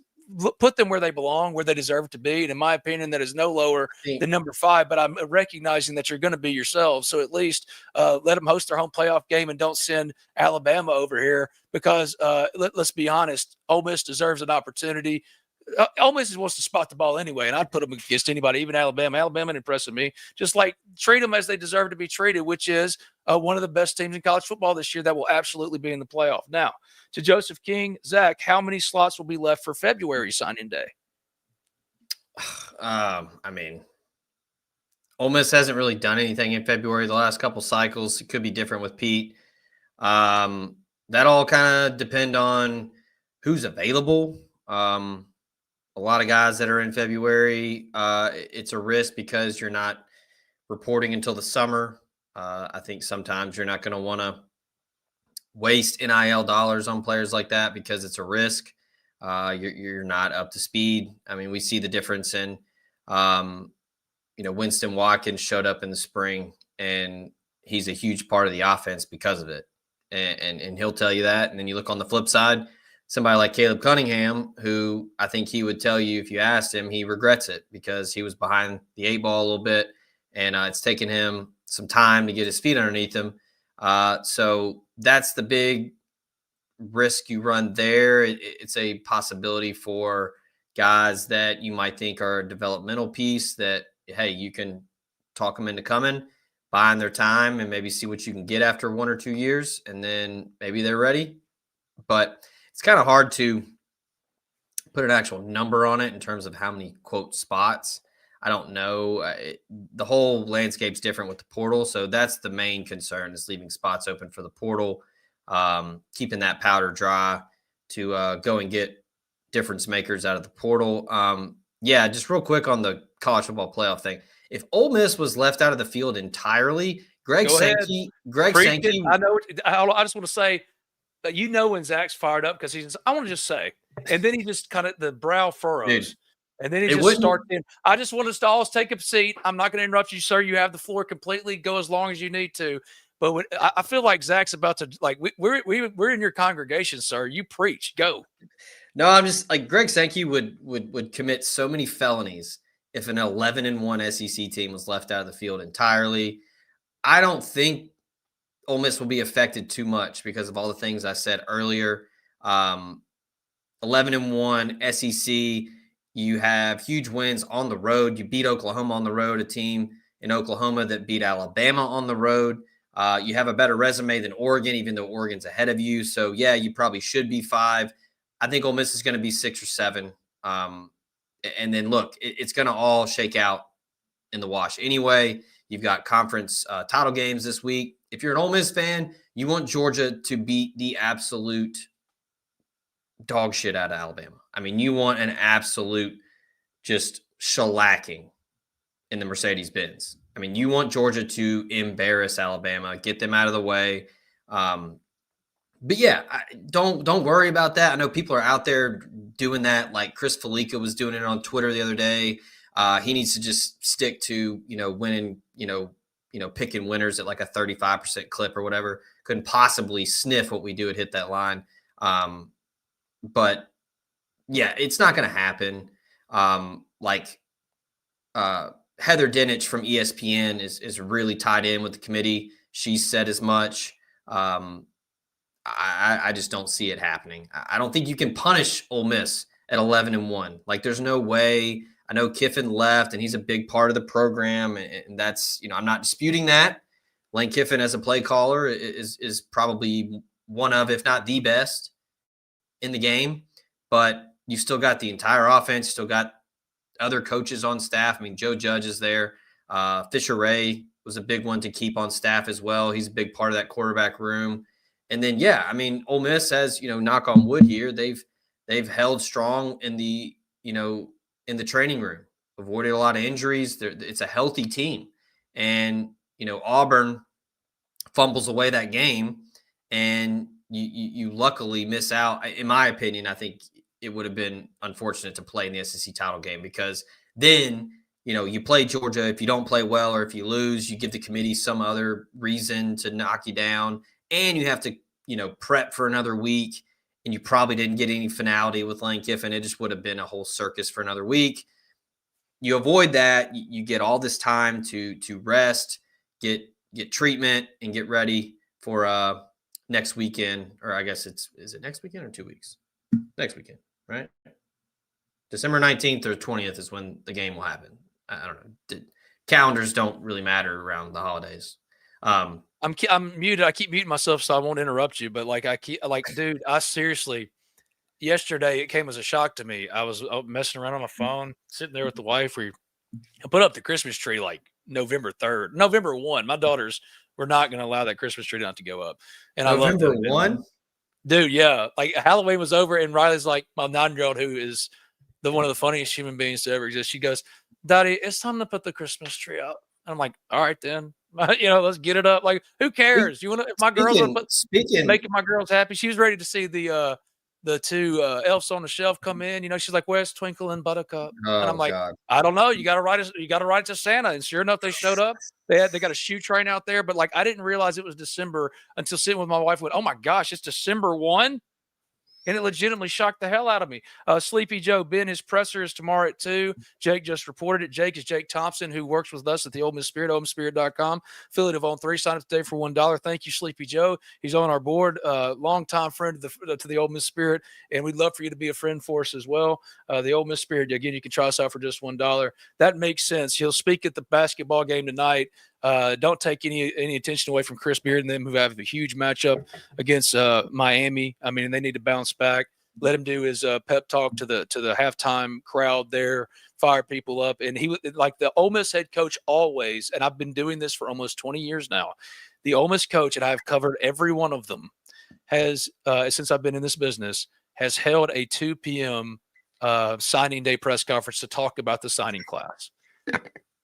put them where they belong, where they deserve to be. And in my opinion, that is no lower than number 5. But I'm recognizing that you're going to be yourselves. So at least let them host their home playoff game and don't send Alabama over here because let's be honest, Ole Miss deserves an opportunity. Ole Miss wants to spot the ball anyway, and I'd put them against anybody, even Alabama. Alabama impressing me. Just like treat them as they deserve to be treated, which is one of the best teams in college football this year that will absolutely be in the playoff. Now, to Joseph King, Zach, how many slots will be left for February signing day? I mean, Ole Miss hasn't really done anything in February the last couple cycles. It could be different with Pete. That all kind of depend on who's available. a lot of guys that are in February, it's a risk because you're not reporting until the summer. I think sometimes you're not going to want to waste NIL dollars on players like that because it's a risk. You're not up to speed. I mean, we see the difference in, Winston Watkins showed up in the spring, and he's a huge part of the offense because of it. And he'll tell you that. And then you look on the flip side, somebody like Caleb Cunningham, who I think he would tell you if you asked him, he regrets it because he was behind the 8 ball a little bit, and it's taken him some time to get his feet underneath him. So that's the big risk you run there. It's a possibility for guys that you might think are a developmental piece that, hey, you can talk them into coming, buying their time, and maybe see what you can get after 1 or 2 years, and then maybe they're ready. But it's kind of hard to put an actual number on it in terms of how many, quote, spots. I don't know. The whole landscape's different with the portal. So that's the main concern, is leaving spots open for the portal, keeping that powder dry to go and get difference makers out of the portal. Yeah, just real quick on the college football playoff thing. If Ole Miss was left out of the field entirely, Greg Sankey. I know. I just want to say that when Zach's fired up because I want to just say, and then he just kind of the brow furrows. Dude, and then he just starts in. I just want us to all take a seat. I'm not going to interrupt you, sir. You have the floor completely. Go as long as you need to. But I feel like Zach's about to, like, we're in your congregation, sir. You preach. Go. No, I'm just like, Greg Sankey would commit so many felonies if an 11-1 SEC team was left out of the field entirely. I don't think Ole Miss will be affected too much because of all the things I said earlier. 11-1 SEC, you have huge wins on the road. You beat Oklahoma on the road, a team in Oklahoma that beat Alabama on the road. You have a better resume than Oregon, even though Oregon's ahead of you. So, yeah, you probably should be 5. I think Ole Miss is going to be 6 or 7. And then, look, it's going to all shake out in the wash. Anyway, you've got conference title games this week. If you're an Ole Miss fan, you want Georgia to beat the absolute dog shit out of Alabama. I mean, you want an absolute just shellacking in the Mercedes-Benz. I mean, you want Georgia to embarrass Alabama, get them out of the way. But yeah, don't worry about that. I know people are out there doing that, like Chris Felica was doing it on Twitter the other day. He needs to just stick to, winning, picking winners at like a 35% clip or whatever. Couldn't possibly sniff what we do at Hit That Line. But yeah, it's not going to happen. Heather Dinich from ESPN is really tied in with the committee. She said as much. I just don't see it happening. I don't think you can punish Ole Miss at 11-1. Like, there's no way. I know Kiffin left, and he's a big part of the program, and that's, I'm not disputing that. Lane Kiffin as a play caller is probably one of, if not the best in the game. But you still got the entire offense, still got other coaches on staff. I mean, Joe Judge is there. Fisher Ray was a big one to keep on staff as well. He's a big part of that quarterback room. And then, yeah, I mean, Ole Miss has, knock on wood here, they've held strong in the, in the training room, avoided a lot of injuries. It's a healthy team. And, Auburn fumbles away that game, and you luckily miss out. In my opinion, I think it would have been unfortunate to play in the SEC title game, because then, you play Georgia. If you don't play well, or if you lose, you give the committee some other reason to knock you down, and you have to, prep for another week, and you probably didn't get any finality with Lane Kiffin. It just would have been a whole circus for another week. You avoid that. You get all this time to rest, get treatment, and get ready for next weekend. Or I guess is it next weekend or 2 weeks? Next weekend, right? December 19th or 20th is when the game will happen. I don't know. Calendars don't really matter around the holidays. I'm muted. I keep muting myself so I won't interrupt you. But dude, I seriously, yesterday it came as a shock to me. I was messing around on my phone, sitting there with the wife. I put up the Christmas tree like November 3rd, November 1. My daughters were not going to allow that Christmas tree not to go up. And November I loved it. 1? Dude, yeah. Like, Halloween was over, and Riley's like, my 9-year-old, who is one of the funniest human beings to ever exist. She goes, "Daddy, it's time to put the Christmas tree up." I'm like, "All right, then, let's get it up." Like, who cares? You want to? If my girls want to put Speaking, making my girls happy. She was ready to see the two elves on the shelf come in. She's like, "Where's Twinkle and Buttercup?" And I'm oh like, God, "I don't know. You got to write it to Santa." And sure enough, they showed up. They got a shoe train out there, but like I didn't realize it was December until sitting with my wife. Went, "Oh my gosh, it's December 1." And it legitimately shocked the hell out of me. Sleepy Joe, Ben, his presser is tomorrow at 2. Jake just reported it. Jake is Jake Thompson, who works with us at the Ole Miss Spirit, OleMissSpirit.com. Affiliate of On 3. Sign up today for $1. Thank you, Sleepy Joe. He's on our board, longtime friend to the Ole Miss Spirit, and we'd love for you to be a friend for us as well. The Ole Miss Spirit, again, you can try us out for just $1. That makes sense. He'll speak at the basketball game tonight. Don't take any attention away from Chris Beard and them, who have a huge matchup against Miami. I mean, they need to bounce back. Let him do his pep talk to the halftime crowd there, fire people up. And he, like the Ole Miss head coach, always. And I've been doing this for almost 20 years now. The Ole Miss coach, and I've covered every one of them, has since I've been in this business, has held a 2 p.m. Signing day press conference to talk about the signing class.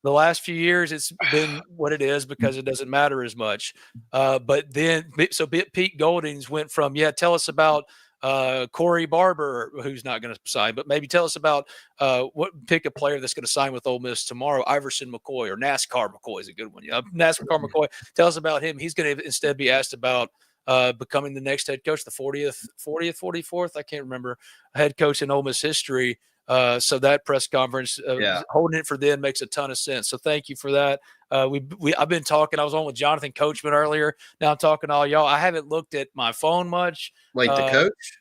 The last few years, it's been what it is because it doesn't matter as much. But then, so Pete Goldings went from, tell us about Corey Barber, who's not going to sign, but maybe tell us about pick a player that's going to sign with Ole Miss tomorrow. Iverson McCoy, or NASCAR McCoy is a good one. NASCAR McCoy. Tell us about him. He's going to instead be asked about becoming the next head coach, the 44th, I can't remember, head coach in Ole Miss history. So that press conference, holding it for them makes a ton of sense. So thank you for that. I've been talking. I was on with Jonathan Coachman earlier. Now I'm talking to all y'all. I haven't looked at my phone much. Wait, the coach?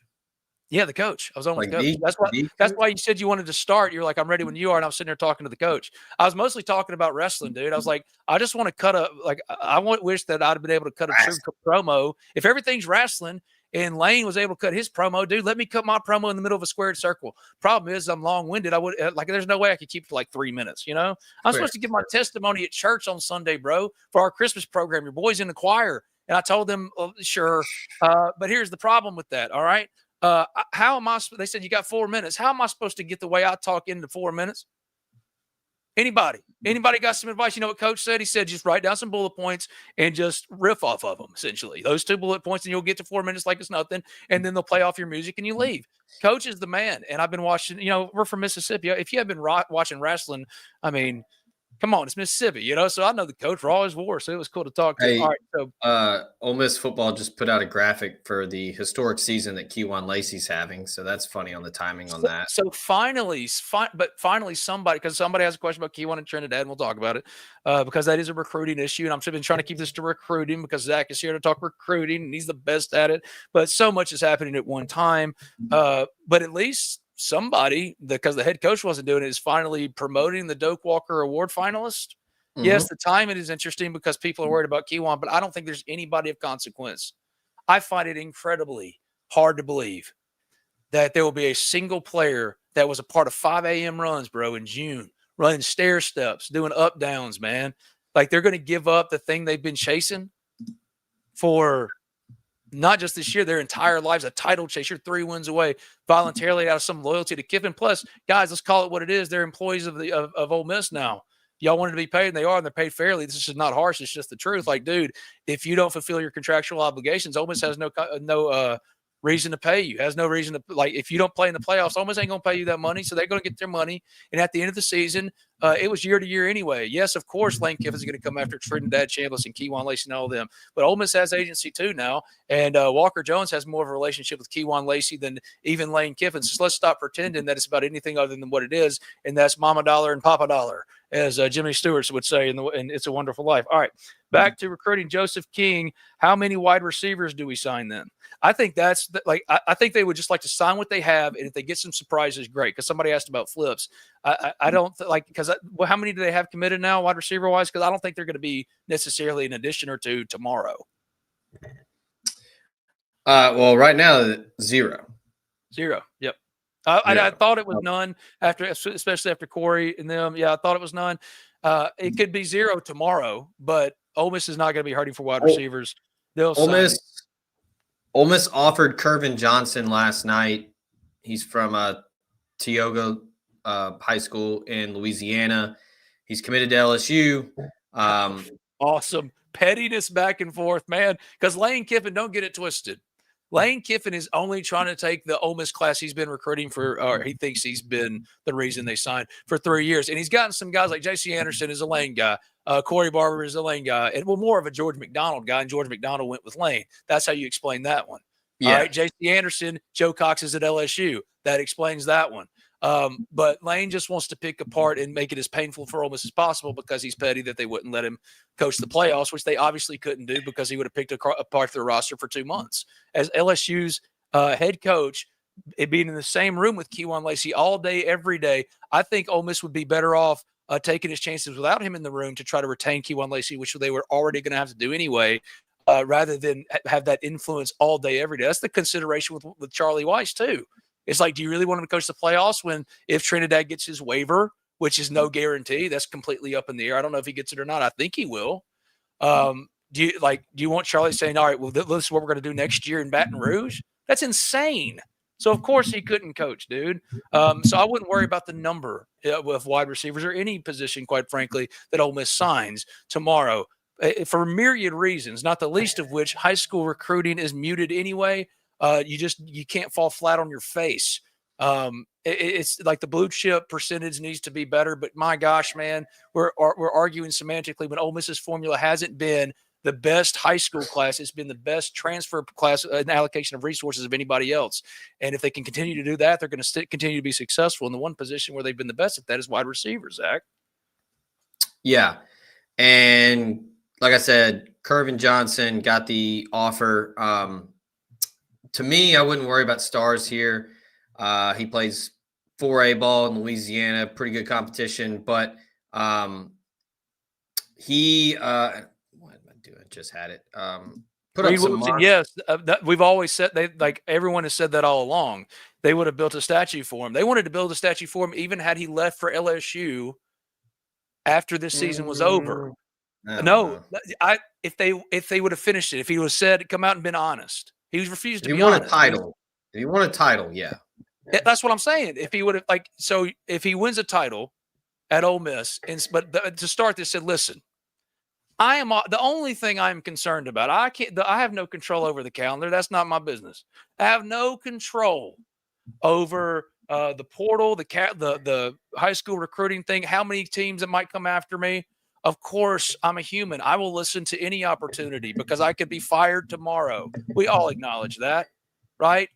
Yeah, the coach. I was on with Like the coach. That's why you said you wanted to start. You're like, I'm ready when you are. And I'm sitting there talking to the coach. I was mostly talking about wrestling, dude. I was like, I just want to wish that I'd have been able to cut a true promo. If everything's wrestling and Lane was able to cut his promo, dude, let me cut my promo in the middle of a squared circle. Problem is, I'm long-winded. I would there's no way I could keep it like 3 minutes. I'm supposed to give my testimony at church on Sunday, bro, for our Christmas program. Your boy's in the choir. And I told them, sure. But here's the problem with that. All right. How am I? They said you got 4 minutes. How am I supposed to get the way I talk into 4 minutes? Anybody got some advice? You know what Coach said? He said just write down some bullet points and just riff off of them. Essentially, those 2 bullet points, and you'll get to 4 minutes like it's nothing. And then they'll play off your music and you leave. Coach is the man. And I've been watching. We're from Mississippi. If you have been watching wrestling, I mean, come on, it's Mississippi, so I know the coach for all his war, so it was cool to talk to him. All right, so Ole Miss football just put out a graphic for the historic season that Keywan Lacey's having, so that's funny on the timing on that. So finally somebody, because somebody has a question about Keywan and Trinidad, and we'll talk about it, because that is a recruiting issue, and I've been trying to keep this to recruiting because Zach is here to talk recruiting, and he's the best at it, but so much is happening at one time, but at least somebody, because the head coach wasn't doing it, is finally promoting the Doak Walker Award finalist. Mm-hmm. Yes, the timing is interesting because people are worried about Keywan, but I don't think there's anybody of consequence. I find it incredibly hard to believe that there will be a single player that was a part of 5 a.m. runs, bro, in June, running stair steps, doing up downs, man. Like they're going to give up the thing they've been chasing for not just this year, their entire lives, a title chase. You're 3 wins away voluntarily out of some loyalty to Kiffin. Plus, guys, let's call it what it is. They're employees of Ole Miss now. Y'all wanted to be paid, and they are, and they're paid fairly. This is not harsh. It's just the truth. Like, dude, if you don't fulfill your contractual obligations, Ole Miss has no reason to pay you. Has no reason to, like, if you don't play in the playoffs, Ole Miss ain't going to pay you that money, so they're going to get their money. And at the end of the season, it was year to year anyway. Yes, of course, Lane Kiffin is going to come after Trinidad Chambliss and Keywan Lacey and all of them. But Ole Miss has agency too now, and Walker Jones has more of a relationship with Keywan Lacey than even Lane Kiffin. So let's stop pretending that it's about anything other than what it is, and that's Mama Dollar and Papa Dollar, as Jimmy Stewart would say in It's a Wonderful Life. All right, back to recruiting. Joseph King, how many wide receivers do we sign then? I think that's I think they would just like to sign what they have, and if they get some surprises, great. Because somebody asked about flips. I don't because how many do they have committed now, wide receiver wise? Because I don't think they're going to be necessarily an addition or two tomorrow. Well, right now 0. Yep. I thought it was none especially after Corey and them. Yeah, I thought it was none. It could be 0 tomorrow, but Ole Miss is not going to be hurting for wide receivers. Ole Miss offered Kervin Johnson last night. He's from Tioga high school in Louisiana. He's committed to LSU. Awesome. Pettiness back and forth, man. Because Lane Kiffin, don't get it twisted. Lane Kiffin is only trying to take the Ole Miss class he's been recruiting for, or he thinks he's been the reason they signed for 3 years. And he's gotten some guys like J.C. Anderson is a Lane guy. Corey Barber is a Lane guy. And more of a George McDonald guy. And George McDonald went with Lane. That's how you explain that one. Yeah. All right. J.C. Anderson, Joe Cox is at LSU. That explains that one. But Lane just wants to pick apart and make it as painful for Ole Miss as possible because he's petty that they wouldn't let him coach the playoffs, which they obviously couldn't do because he would have picked apart their roster for 2 months. As LSU's head coach, it being in the same room with Kejuan Lacey all day, every day, I think Ole Miss would be better off taking his chances without him in the room to try to retain Kejuan Lacey, which they were already going to have to do anyway, rather than have that influence all day, every day. That's the consideration with Charlie Weiss, too. It's like, do you really want him to coach the playoffs when if Trinidad gets his waiver, which is no guarantee, that's completely up in the air. I don't know if he gets it or not. I think he will. Do you want Charlie saying, all right, well, this is what we're going to do next year in Baton Rouge? That's insane. So, of course, he couldn't coach, dude. So I wouldn't worry about the number of wide receivers or any position, quite frankly, that Ole Miss signs tomorrow for myriad reasons, not the least of which high school recruiting is muted anyway. You can't fall flat on your face. It's like the blue chip percentage needs to be better, but my gosh, man, we're arguing semantically when Ole Miss's formula hasn't been the best high school class. It's been the best transfer class and allocation of resources of anybody else. And if they can continue to do that, they're going to continue to be successful. And the one position where they've been the best at that is wide receiver, Zach. Yeah. And like I said, Kervin Johnson got the offer. To me, I wouldn't worry about stars here. He plays 4A ball in Louisiana, pretty good competition. But what am I doing? Just had it. Put up some marks. Yes, we've always said everyone has said that all along. They would have built a statue for him. They wanted to build a statue for him even had he left for LSU after this season was over. No, if they would have finished it, if he would have said, come out and been honest. He refused to be honest. If he won a title, yeah. That's what I'm saying. If he would have if he wins a title at Ole Miss, to start this, said, listen, I am the only thing I'm concerned about. I have no control over the calendar. That's not my business. I have no control over the portal, the high school recruiting thing, how many teams that might come after me. Of course, I'm a human. I will listen to any opportunity because I could be fired tomorrow. We all acknowledge that, right?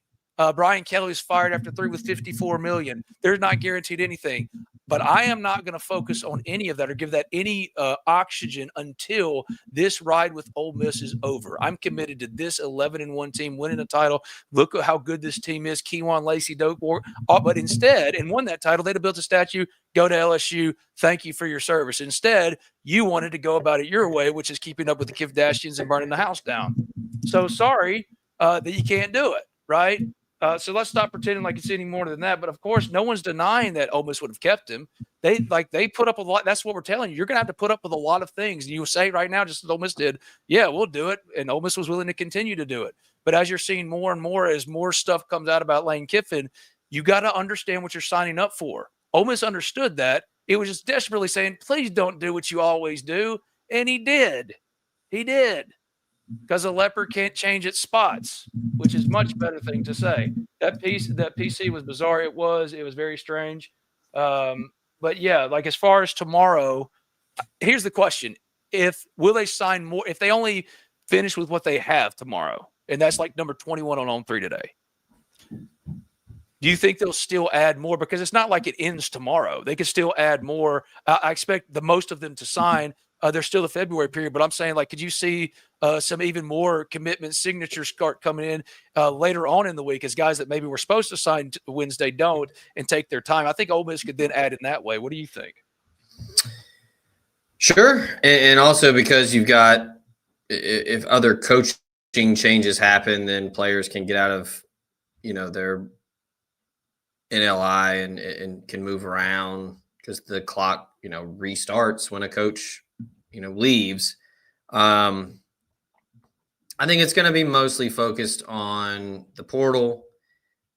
Brian Kelly's fired after 3 with $54 million. They're not guaranteed anything. But I am not going to focus on any of that or give that any oxygen until this ride with Ole Miss is over. I'm committed to this 11-1 team winning a title. Look at how good this team is. Kejuan Lacey, but instead, and won that title, they'd have built a statue, go to LSU, thank you for your service. Instead, you wanted to go about it your way, which is keeping up with the Kardashians and burning the house down. So sorry that you can't do it, right? So let's stop pretending like it's any more than that. But of course, no one's denying that Ole Miss would have kept him. They put up a lot. That's what we're telling you. You're going to have to put up with a lot of things. And you say right now, just as Ole Miss did, yeah, we'll do it. And Ole Miss was willing to continue to do it. But as you're seeing more and more, as more stuff comes out about Lane Kiffin, you got to understand what you're signing up for. Ole Miss understood that. It was just desperately saying, please don't do what you always do. And he did. He did. Because a leopard can't change its spots, which is a much better thing to say. That PC was bizarre. It was very strange. But yeah, like as far as tomorrow, here's the question. Will they sign more if they only finish with what they have tomorrow? And that's like number 21 on 3 today. Do you think they'll still add more? Because it's not like it ends tomorrow. They could still add more. I expect the most of them to sign. There's still the February period, but I'm saying, like, could you see some even more commitment signatures start coming in later on in the week as guys that maybe were supposed to sign Wednesday don't and take their time? I think Ole Miss could then add in that way. What do you think? Sure. And also because you've got if other coaching changes happen, then players can get out of, their NLI and can move around because the clock, restarts when a coach leaves. I think it's going to be mostly focused on the portal.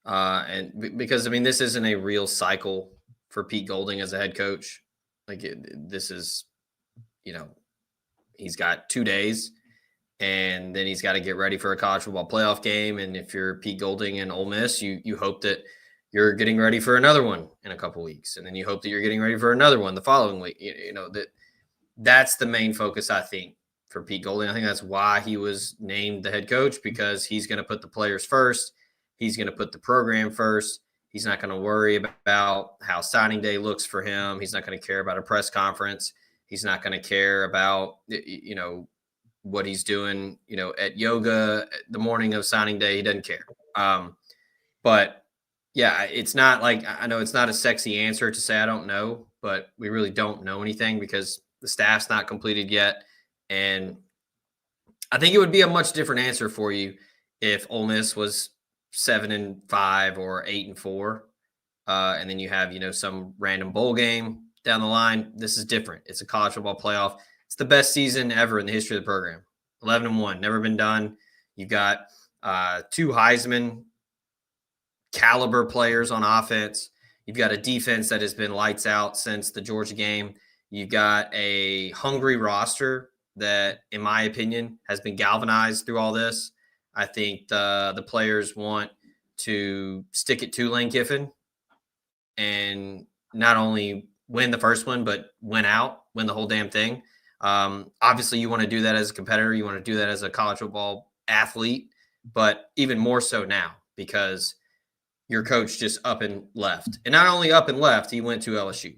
And because, this isn't a real cycle for Pete Golding as a head coach. This is, he's got 2 days, and then he's got to get ready for a college football playoff game. And if you're Pete Golding and Ole Miss, you hope that you're getting ready for another one in a couple weeks, and then you hope that you're getting ready for another one the following week. That's the main focus, I think, for Pete Golding. I think that's why he was named the head coach, because he's going to put the players first. He's going to put the program first. He's not going to worry about how signing day looks for him. He's not going to care about a press conference. He's not going to care about, what he's doing, at yoga the morning of signing day. He doesn't care. But yeah, it's not like, I know it's not a sexy answer to say I don't know, but we really don't know anything because the staff's not completed yet. And I think it would be a much different answer for you if Ole Miss was 7-5 or 8-4. And then you have, some random bowl game down the line. This is different. It's a college football playoff. It's the best season ever in the history of the program. 11-1, never been done. You've got 2 Heisman caliber players on offense. You've got a defense that has been lights out since the Georgia game. You've got a hungry roster that, in my opinion, has been galvanized through all this. I think the players want to stick it to Lane Kiffin and not only win the first one, but win the whole damn thing. Obviously, you want to do that as a competitor. You want to do that as a college football athlete, but even more so now because your coach just up and left. And not only up and left, he went to LSU.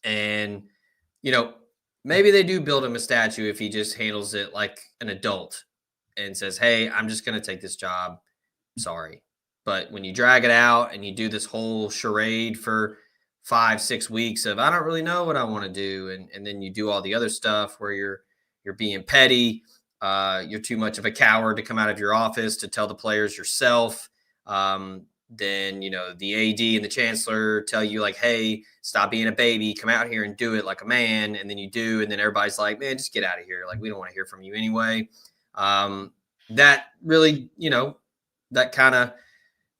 And, maybe they do build him a statue if he just handles it like an adult and says, hey, I'm just going to take this job. Sorry. But when you drag it out and you do this whole charade for 5-6 weeks of, I don't really know what I want to do. And then you do all the other stuff where you're being petty. You're too much of a coward to come out of your office to tell the players yourself. Then, the AD and the chancellor tell you like, hey, stop being a baby, come out here and do it like a man. And then you do. And then everybody's like, man, just get out of here. Like, we don't want to hear from you anyway. That really, that kind of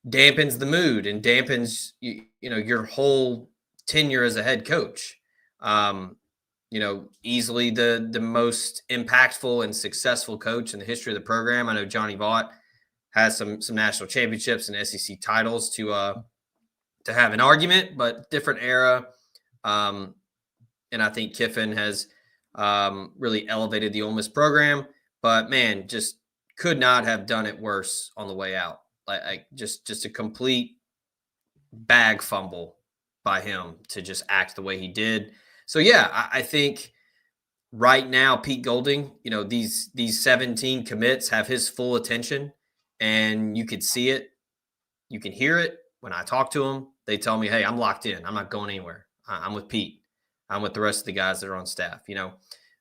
dampens the mood and dampens, your whole tenure as a head coach. Easily the most impactful and successful coach in the history of the program. I know Johnny Vaught has some national championships and SEC titles to have an argument, but different era. And I think Kiffin has really elevated the Ole Miss program, but man, just could not have done it worse on the way out. Like just a complete bag fumble by him to just act the way he did. So yeah, I think right now, Pete Golding, these 17 commits have his full attention. And you could see it. You can hear it. When I talk to them, they tell me, hey, I'm locked in. I'm not going anywhere. I'm with Pete. I'm with the rest of the guys that are on staff.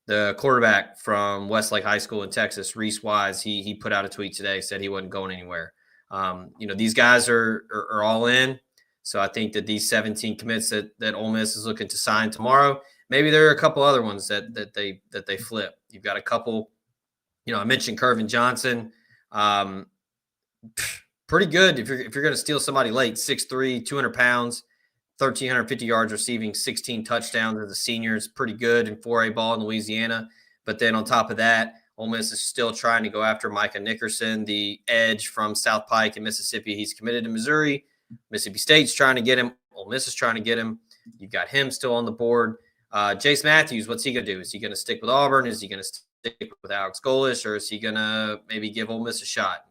The quarterback from Westlake High School in Texas, Reese Wise, he put out a tweet today, said he wasn't going anywhere. These guys are all in. So I think that these 17 commits that Ole Miss is looking to sign tomorrow, maybe there are a couple other ones that they flip. You've got a couple, I mentioned Kervin Johnson. Pretty good if you're going to steal somebody late. 6'3", 200 pounds, 1,350 yards receiving, 16 touchdowns as a senior. It's pretty good in 4A ball in Louisiana. But then on top of that, Ole Miss is still trying to go after Micah Nickerson, the edge from South Pike in Mississippi. He's committed to Missouri. Mississippi State's trying to get him. Ole Miss is trying to get him. You've got him still on the board. Jace Matthews, what's he going to do? Is he going to stick with Auburn? Is he going to stick with Alex Golesh? Or is he going to maybe give Ole Miss a shot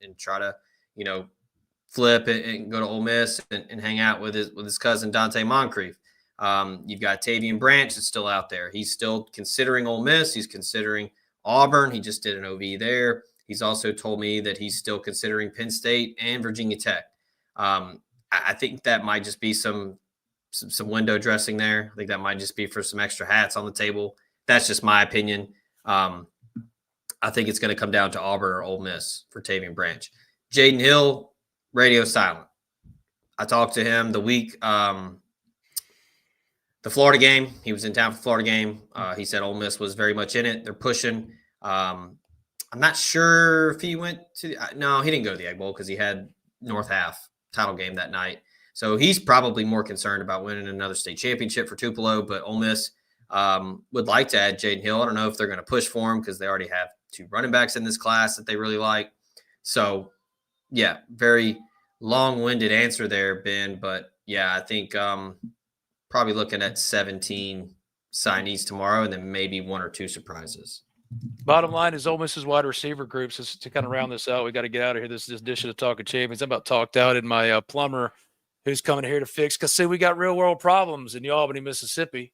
and try to, flip and go to Ole Miss and hang out with his cousin Dante Moncrief? You've got Tavian Branch that's still out there. He's still considering Ole Miss. He's considering Auburn. He just did an OV there. He's also told me that he's still considering Penn State and Virginia Tech. I think that might just be some window dressing there. I think that might just be for some extra hats on the table. That's just my opinion. I think it's going to come down to Auburn or Ole Miss for Tavian Branch. Jaden Hill, radio silent. I talked to him the week, the Florida game. He was in town for the Florida game. He said Ole Miss was very much in it. They're pushing. I'm not sure if he went to – no, he didn't go to the Egg Bowl because he had North Half title game that night. So he's probably more concerned about winning another state championship for Tupelo, but Ole Miss would like to add Jaden Hill. I don't know if they're going to push for him because they already have 2 running backs in this class that they really like. So, yeah, very long-winded answer there, Ben. But, yeah, I think probably looking at 17 signees tomorrow and then maybe 1 or 2 surprises. Bottom line is Ole Miss's wide receiver groups. Is to kind of round this out, we got to get out of here. This edition of Talking Champions. I'm about talked out in my plumber who's coming here to fix. Because, see, we got real-world problems in Albany, Mississippi,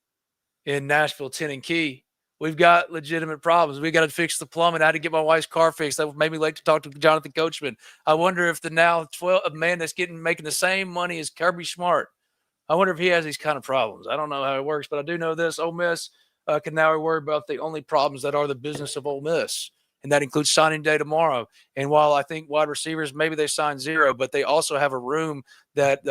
in Nashville, Tennessee. We've got legitimate problems. We got to fix the plumbing. I had to get my wife's car fixed. That made me late to talk to Jonathan Coachman. I wonder if the now 12 man that's making the same money as Kirby Smart, I wonder if he has these kind of problems. I don't know how it works, but I do know this. Ole Miss can now worry about the only problems that are the business of Ole Miss, and that includes signing day tomorrow. And while I think wide receivers, maybe they sign 0, but they also have a room that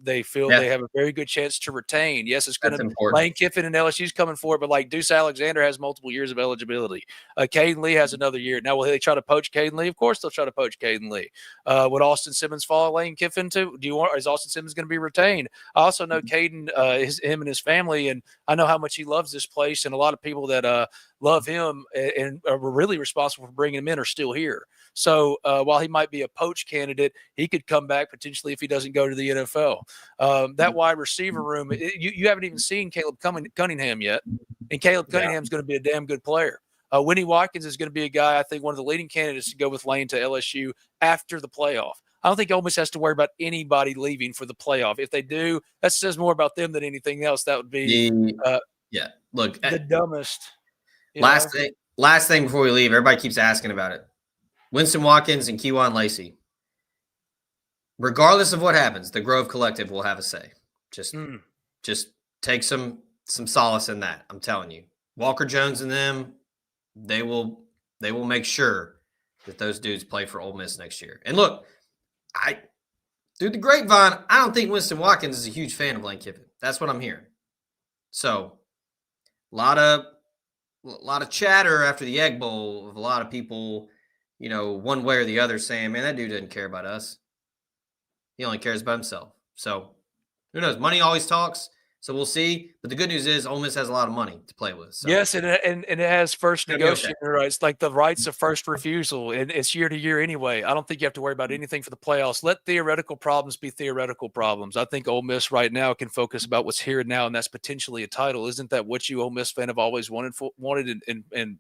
they feel they have a very good chance to retain. Yes, it's going to – Lane Kiffin and LSU's coming for it, but like Deuce Alexander has multiple years of eligibility. Caden Lee has another year. Now, will they try to poach Caden Lee? Of course they'll try to poach Caden Lee. Would Austin Simmons follow Lane Kiffin too? Is Austin Simmons going to be retained? I also know Caden, him and his family, and I know how much he loves this place, and a lot of people that love him and are really responsible for bringing him in are still here. So while he might be a poach candidate, he could come back potentially if he doesn't go to the NFL. That wide receiver room, you haven't even seen Caleb Cunningham yet, and Caleb Cunningham is going to be a damn good player. Winnie Watkins is going to be a guy, I think, one of the leading candidates to go with Lane to LSU after the playoff. I don't think Ole Miss has to worry about anybody leaving for the playoff. If they do, that says more about them than anything else. That would be look, the dumbest. Last thing before we leave, everybody keeps asking about it. Winston Watkins and Kejuan Lacey. Regardless of what happens, the Grove Collective will have a say. Just take some solace in that. I'm telling you. Walker Jones and them, they will make sure that those dudes play for Ole Miss next year. And look, through the grapevine, I don't think Winston Watkins is a huge fan of Lane Kiffin. That's what I'm hearing. So, a lot of chatter after the Egg Bowl of a lot of people, one way or the other saying, man, that dude doesn't care about us. He only cares about himself. So who knows? Money always talks. So we'll see. But the good news is Ole Miss has a lot of money to play with. So. Yes, and it has first negotiating rights, like the rights of first refusal. And it's year to year anyway. I don't think you have to worry about anything for the playoffs. Let theoretical problems be theoretical problems. I think Ole Miss right now can focus about what's here and now, and that's potentially a title. Isn't that what you Ole Miss fan have always wanted and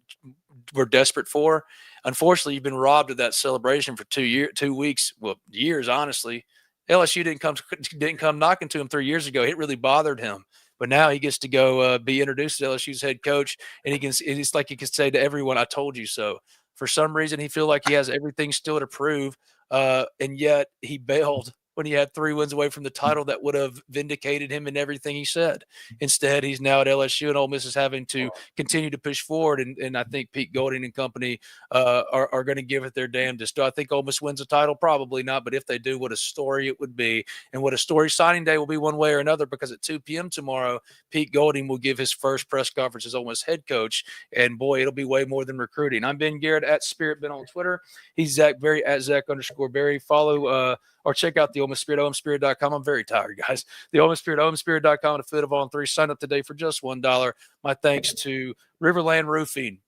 were desperate for? Unfortunately, you've been robbed of that celebration for 2 weeks, years, honestly. LSU didn't come knocking to him 3 years ago. It really bothered him. But now he gets to go be introduced to LSU's head coach, and it's like he can say to everyone, I told you so. For some reason, he feels like he has everything still to prove, and yet he bailed when he had 3 wins away from the title that would have vindicated him in everything he said. Instead, he's now at LSU, and Ole Miss is having to continue to push forward, and I think Pete Golding and company are going to give it their damnedest. Do I think Ole Miss wins a title? Probably not, but if they do, what a story it would be, and what a story signing day will be one way or another, because at 2 p.m. tomorrow, Pete Golding will give his first press conference as Ole Miss head coach, and boy, it'll be way more than recruiting. I'm Ben Garrett at Spirit Ben on Twitter. He's Zach Berry at Zach_Berry. Follow or check out the Ole Miss Spirit, OMSpirit.com. I'm very tired, guys. The Ole Miss Spirit, OMSpirit.com, and affiliate of On 3. Sign up today for just $1. My thanks to Riverland Roofing,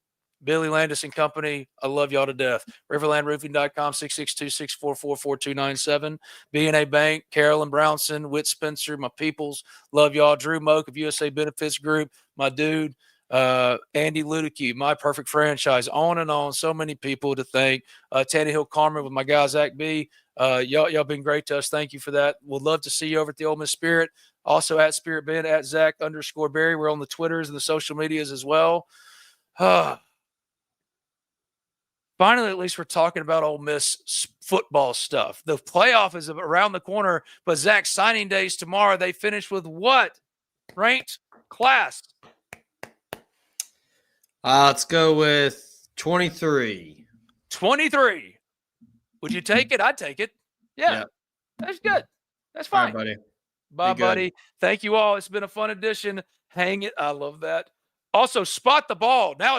Billy Landis and Company. I love y'all to death. RiverlandRoofing.com, 662-644-4297. B&A Bank, Carolyn Brownson, Whit Spencer, my peoples. Love y'all. Drew Moak of USA Benefits Group, my dude. Andy Ludicky, My Perfect Franchise, on and on. So many people to thank. Tannehill Carmen with my guy Zach B. Y'all been great to us. Thank you for that. We'd love to see you over at the Ole Miss Spirit. Also at Spirit Ben, at Zach_Berry. We're on the Twitters and the social medias as well. Finally, at least we're talking about Ole Miss football stuff. The playoff is around the corner, but Zach, signing days tomorrow. They finish with what ranked class? Let's go with 23. 23. Would you take it? I'd take it. Yeah. That's good. That's fine. All right, buddy. Bye, buddy. Thank you all. It's been a fun edition. Hang it. I love that. Also, spot the ball. Now